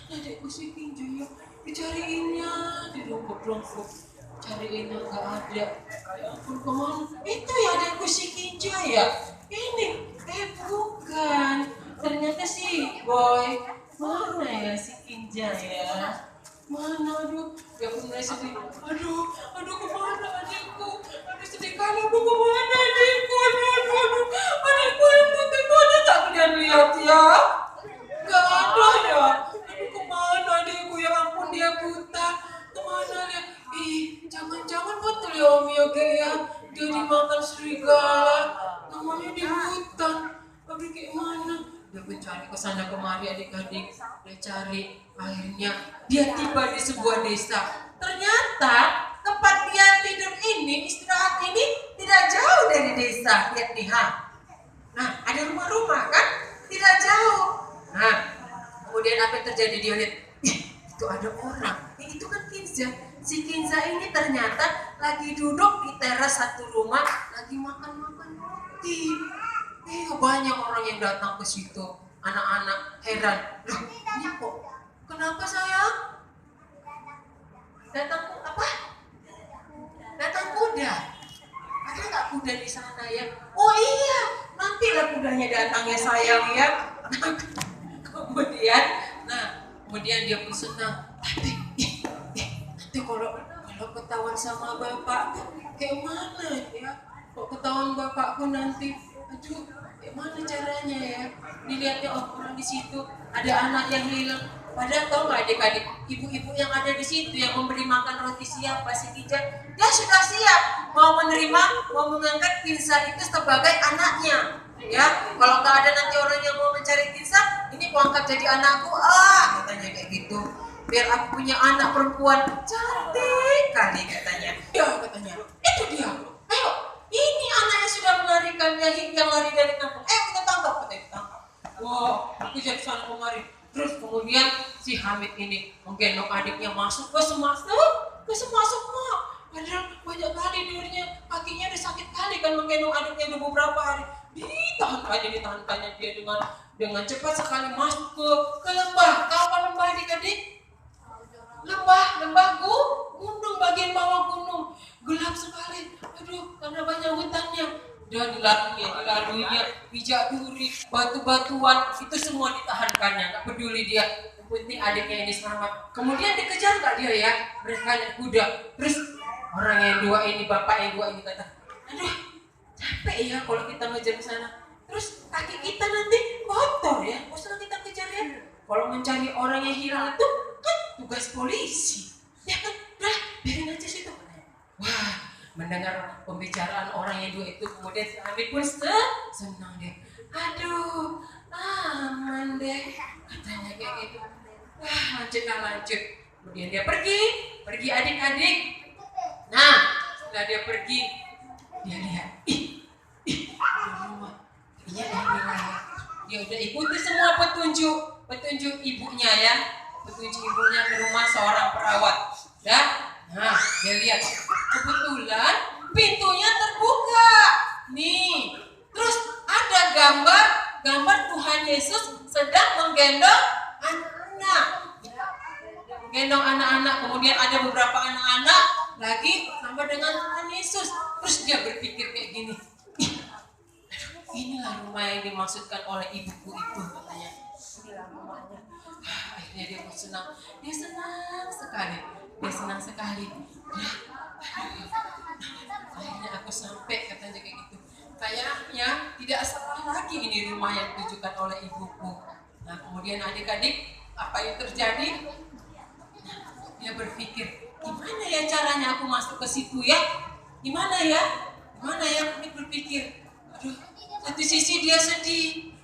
Adekku si Kinza ya, dicariinnya di rumput-rumput, cariinnya nggak ada. Ya ampun, kemana? Itu ya adikku si Kinja ya? Ini, bukan. Ternyata si Boy. Mana ya si Kinja ya? Mana, aduh, ya aku mulai sedih. Aduh, kemana adikku? Aduh, sedih kali aku, kemana adikku? Aduh, adikku yang putih itu ada tak kalian lihat ya? Gak ada ya? Aduh, kemana adikku? Ya ampun, dia buta. Kemana dia? Jangan-jangan betul ya Om Yogi ya? Dia dimakan serigala. Namanya di hutan. Aduh, kayak mana? Dia mencari ke sana kemari adik-adik, dia cari, akhirnya dia tiba di sebuah desa. Ternyata tempat dia tidur ini, istirahat ini tidak jauh dari desa. Lihat nih, nah ada rumah-rumah kan, tidak jauh. Nah kemudian apa yang terjadi, dia lihat, itu ada orang. Itu kan Kinza. Si Kinza ini ternyata lagi duduk di teras satu rumah, lagi makan roti. Banyak orang yang datang ke situ. Anak-anak heran. Loh, ini kok? Kenapa sayang? Datang apa? Datang kuda. Ada nggak kuda di sana ya? Oh iya, nantilah kudanya datang ya sayang ya. Kemudian dia pun senang. Tapi nanti kalau ketahuan sama bapak, kayak mana ya? Kok ketahuan bapakku nanti? Aduh, mana caranya ya? Dilihatnya orang di situ ada anak yang hilang. Padahal tahu nggak adik-adik, ibu-ibu yang ada di situ yang memberi makan roti siapa si Kinza, dia sudah siap mau menerima, mau mengangkat Kinza itu sebagai anaknya. Ya, kalau nggak ada nanti orang yang mau mencari Kinza, ini aku angkat jadi anakku, katanya kayak gitu. Biar aku punya anak perempuan cantik kali katanya. Ya katanya, itu dia. Ayo, ini anak yang sudah melarikan yang lari dari kampung. Kita tangkap, ditangkap. Wow, aku jadi sana kemari. Terus kemudian si Hamid ini menggendong adiknya masuk ke semasuk mak. Padahal banyak kali tidurnya, kakinya udah sakit kali kan menggendong adiknya udah beberapa hari. Ditahankannya dia dengan cepat sekali masuk ke lembah. Tahu apa lembah adik-adik? Lembah gunung, bagian bawah gunung, gelap sekali. Aduh, karena banyak hutannya. Dan dilaluinya bijak duri, batu-batuan, itu semua ditahankannya. Gak peduli dia, yang penting adiknya ini selamat. Kemudian dikejar gak dia ya? Mereka naik kuda. Terus orang yang dua ini, bapak yang dua ini kata, aduh, capek ya kalau kita ngejar ke sana. Terus kaki kita nanti kotor ya, usah kita kejar ya. Kalau mencari orang yang hilang itu kan tugas polisi, ya kan? Udah, biarin aja situ. Wah, mendengar pembicaraan orang yang dua itu, kemudian si Hamid pun senang deh. Aduh, aman deh, katanya kayak gitu. Wah, lanjut. Kemudian dia pergi adik-adik. Nah, setelah dia pergi, dia lihat, rumah, kayaknya ada yang hilang. Dia udah ikuti semua petunjuk ibunya ya. Petunjuk ibunya ke rumah seorang perawat. Nah, dia lihat kebetulan pintunya terbuka. Nih, terus ada gambar Tuhan Yesus sedang menggendong anak-anak. Kemudian ada beberapa anak-anak lagi sama dengan Tuhan Yesus. Terus dia berpikir kayak gini. Inilah rumah yang dimaksudkan oleh ibuku itu, katanya. Inilah rumahnya. Akhirnya dia pun senang. Dia senang sekali. Akhirnya aku sampai, katanya kayak gitu. Kayaknya tidak salah lagi ini rumah yang ditujukan oleh ibuku. Nah, kemudian adik-adik, apa yang terjadi? Dia berpikir, gimana ya caranya aku masuk ke situ ya? Gimana ya? Dia berpikir, aduh, satu sisi dia sedih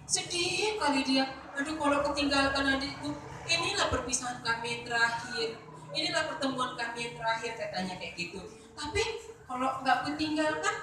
kali dia. Aduh, kalau ketinggalkan adikku, inilah perpisahan kami yang terakhir. Inilah pertemuan kami yang terakhir, katanya kayak gitu. Tapi kalau nggak kutinggalkan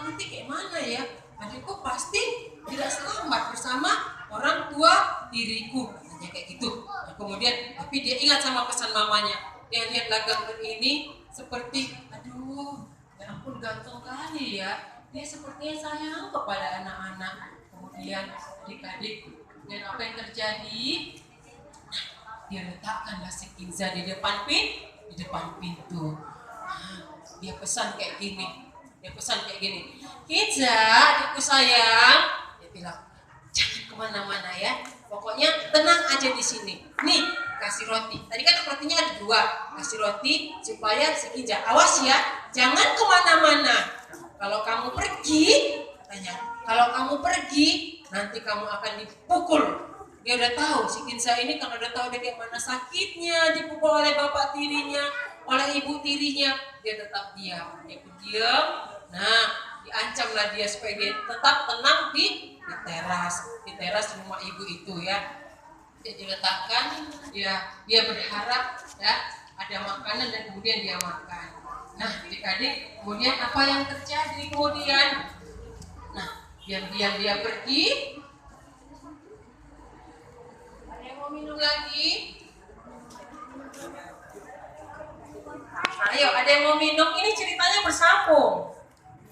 nanti kayak mana ya? Adikku pasti tidak selamat bersama orang tua diriku, katanya kayak gitu. Nah, kemudian tapi dia ingat sama pesan mamanya. Dia lihatlah gambar ini seperti, aduh, ya ampun ganteng kali ya. Dia sepertinya sayang kepada anak-anak. Kemudian adik-adik, dan apa yang terjadi? Dia letakkanlah si Kinza di depan pintu. dia pesan kayak gini. Kinza, adikku sayang, dia bilang, jangan kemana-mana ya. Pokoknya tenang aja di sini. Nih, kasih roti. Tadi kan rotinya ada 2. Kasih roti supaya si Kinza, awas ya, jangan kemana-mana. Kalau kamu pergi, katanya, kalau kamu pergi, nanti kamu akan dipukul. Dia udah tahu, si Kinza ini kan udah tahu dia mana sakitnya, dipukul oleh bapak tirinya, oleh ibu tirinya. Dia tetap diam, dia pun diam. Nah, diancamlah dia supaya dia tetap tenang di teras rumah ibu itu ya. Dia diletakkan, dia berharap ya ada makanan dan kemudian dia makan. Nah, adik-adik, kemudian apa yang terjadi kemudian? Nah, diam-diam dia pergi. Ada yang mau minum lagi? Ayo, ada yang mau minum? Ini ceritanya bersambung.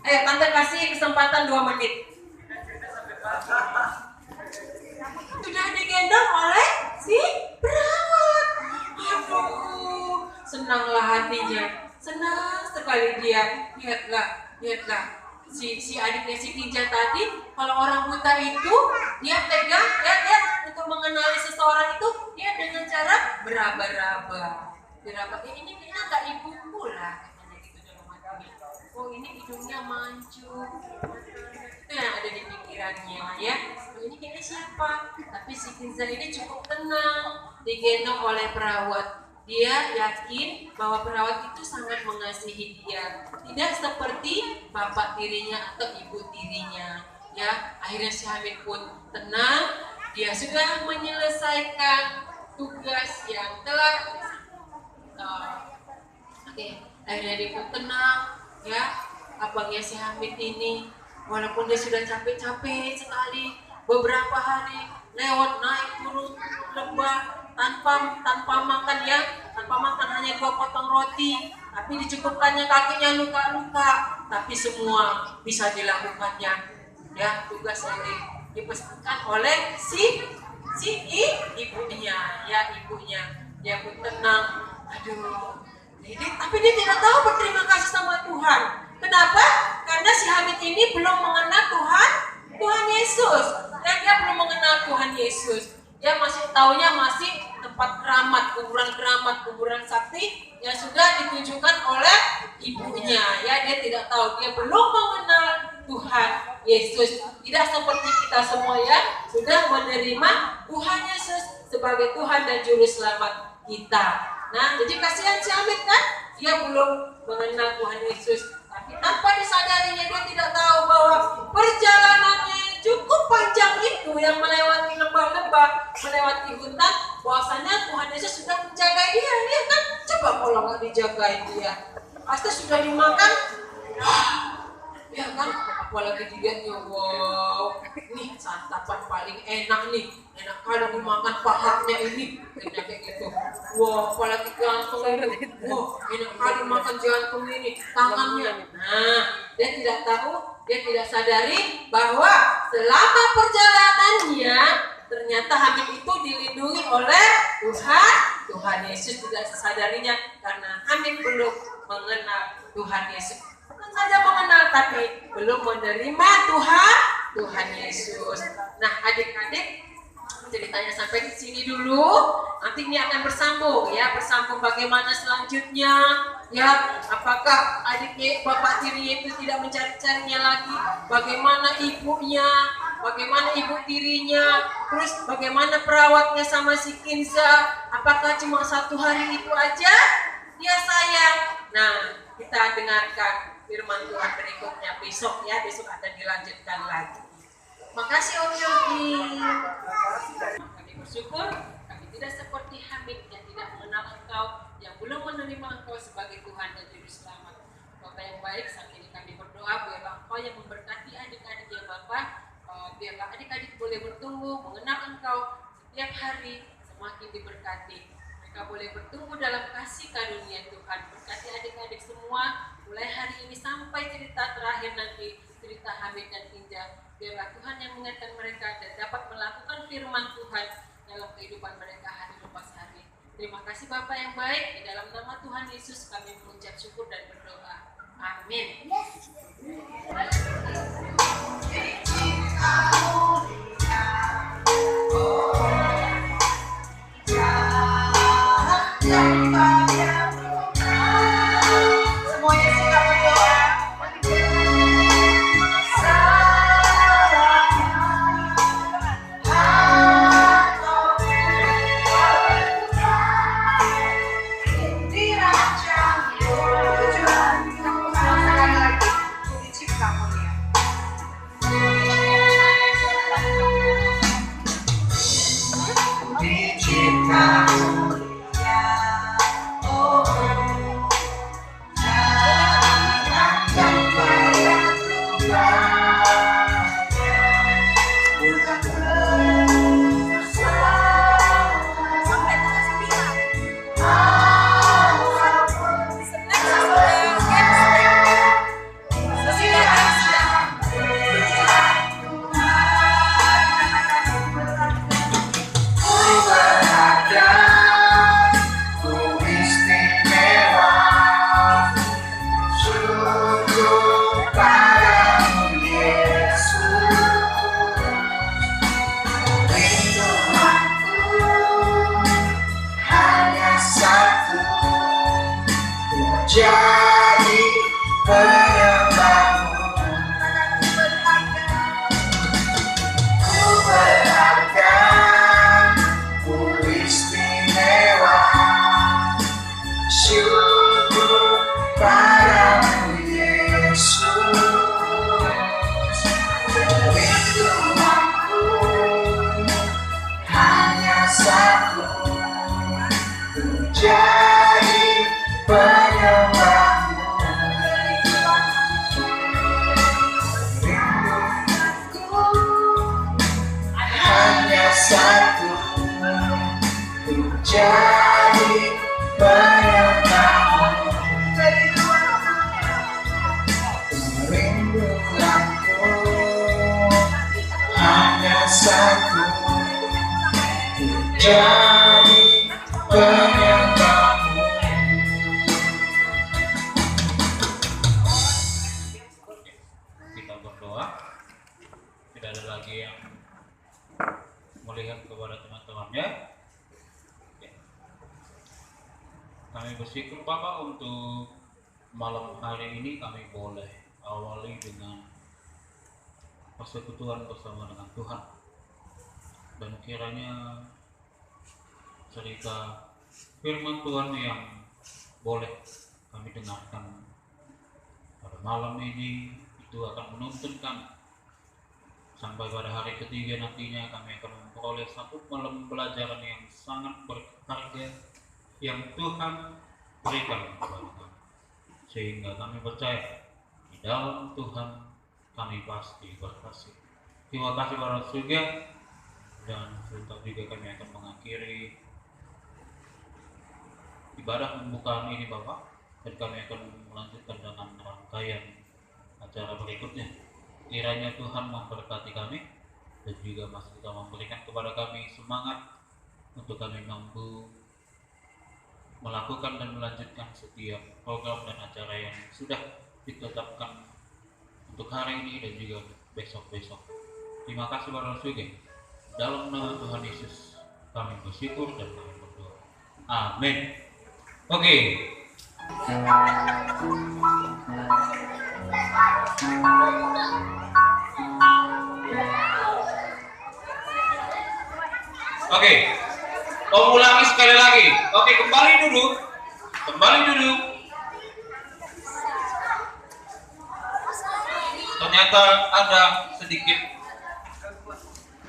Ayo, tante kasih kesempatan 2 menit. Sudah digendong oleh si perawat. Aduh, senanglah hatinya. Senang sekali dia. Lihatlah. Si adiknya si Kinza tadi, kalau orang buta itu dia pegang, dia untuk mengenali seseorang itu dia dengan cara beraba-raba. Ini kayaknya nggak ibuku lah, katanya gitu dalam hatinya. Oh, ini hidungnya mancung. Itu yang ada di pikirannya ya. Oh, ini kayaknya siapa? Tapi si Kinza ini cukup tenang, digendong oleh perawat. Dia yakin bahwa perawat itu sangat mengasihi dia, tidak seperti bapak tirinya atau ibu tirinya. Ya, akhirnya si Hamid pun tenang. Dia sudah menyelesaikan tugas yang telah akhirnya dia pun tenang. Ya, abangnya si Hamid ini, walaupun dia sudah capek-capek sekali, beberapa hari lewat naik turun lembah tanpa makan ya, hanya 2 potong roti, tapi dicukupkannya kakinya luka-luka, tapi semua bisa dilakukannya ya, tugas yang dipesankan oleh si ibunya. Dia pun tenang. Aduh, tapi dia tidak tahu berterima kasih sama Tuhan. Kenapa? Karena si Hamid ini belum mengenal Tuhan Yesus. Dan dia belum mengenal Tuhan Yesus. Dia masih taunya tempat keramat, kuburan sakti yang sudah ditunjukkan oleh ibunya. Ya, dia tidak tahu, dia belum mengenal Tuhan Yesus. Tidak seperti kita semua ya, sudah menerima Tuhan Yesus sebagai Tuhan dan Juru Selamat kita. Nah, jadi kasihan si Hamid kan, dia belum mengenal Tuhan Yesus. Tapi tanpa disadarinya, dia tidak tahu bahwa perjalanannya cukup panjang itu yang melewati lembah-lembah, melewati hutan, bahwasanya Tuhan Yesus sudah menjaga dia. Dia kan, coba kalau nggak dijagain dia, pasti sudah dimakan. Ya kan, apalagi dilihatnya, wow, nih santapan paling enak nih, enak kali dimakan pahanya ini, kayak gitu. Wow, apalagi jantung ini, wow, enak kali makan jantung ini, tangannya. Nah, dia tidak tahu, dia tidak sadari bahwa selama perjalanannya ternyata Hamid itu dilindungi oleh Tuhan Yesus. Tidak sadarinya karena Hamid belum mengenal Tuhan Yesus. Bukan saja mengenal, tapi belum menerima Tuhan Yesus. Nah, adik-adik, ceritanya sampai di sini dulu. Nanti ini akan bersambung bagaimana selanjutnya. Ya, apakah adiknya, bapak tirinya itu tidak mencari-carinya lagi? Bagaimana ibunya? Bagaimana ibu tirinya? Terus bagaimana perawatnya sama si Kinza? Apakah cuma 1 hari itu aja dia sayang? Nah, kita dengarkan firman Tuhan berikutnya besok ya. Besok akan dilanjutkan lagi. Makasih Om Yogi. Kami bersyukur kami tidak seperti Hamid yang tidak mengenal Engkau, yang belum menerima Engkau sebagai Tuhan dan Juru Selamat. Bapak yang baik, saat ini kami berdoa biarlah Engkau yang memberkati adik-adik ya Bapak. Biarlah adik-adik boleh bertumbuh mengenal Engkau setiap hari, semakin diberkati. Mereka boleh bertumbuh dalam kasih karunia Tuhan. Berkati adik-adik semua mulai hari ini sampai cerita terakhir nanti, cerita Hamid dan Kinza. Biarlah Tuhan yang mengingatkan mereka dan dapat melakukan firman Tuhan dalam kehidupan mereka hari lepas hari. Terima kasih Bapak yang baik. Di dalam nama Tuhan Yesus kami mengucap syukur dan berdoa. Amin. Semuanya suka berdoa. Jadi penyembahmu, ku berharga, ku istimewa, syukur padamu Yesus. Rinduanku hanya satu, ku jadi penyembahmu. Rinduku hanya satu, ku jadi penyembahmu. Rinduanku hanya satu, ku jadi penyembahmu. Kita berdoa. Tidak ada lagi yang melihat kepada teman-temannya. Ya. Kami bersyukur Bapak untuk malam hari ini kami boleh awali dengan persekutuan bersama dengan Tuhan. Dan kiranya cerita firman Tuhan yang boleh kami dengarkan pada malam ini itu akan menuntun kami sampai pada hari ketiga nantinya kami akan memperoleh satu malam pelajaran yang sangat berharga yang Tuhan berikan kepada kami, sehingga kami percaya di dalam Tuhan kami pasti berhasil. Terima kasih para surga, dan sebentar juga kami akan mengakhiri ibadah pembukaan ini Bapak, dan kami akan melanjutkan dengan rangkaian acara berikutnya. Kiranya Tuhan memberkati kami dan juga masih kita memberikan kepada kami semangat untuk kami mampu melakukan dan melanjutkan setiap program dan acara yang sudah ditetapkan untuk hari ini dan juga besok-besok. Terima kasih para surga. Dalam nama Tuhan Yesus kami bersyukur dan kami berdoa. Amin. Oke. Oke. Om ulangi sekali lagi. Oke, kembali duduk. Kembali duduk. Ternyata ada sedikit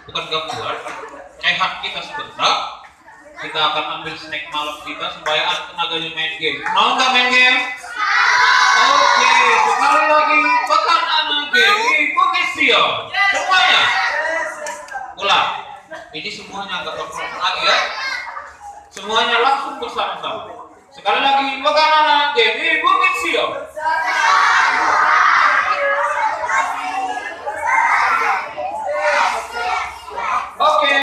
bukan gangguan. Rehat kita sebentar. Kita akan ambil snack malam kita supaya ada tenaganya main game. Mau nggak main game? Oke, sekali lagi pekan anak game Bukit Sion. Semuanya. Ulang. Ini semuanya nggak terpotong lagi ya. Semuanya langsung bersama-sama. Sekali lagi pekan anak game Bukit Sion.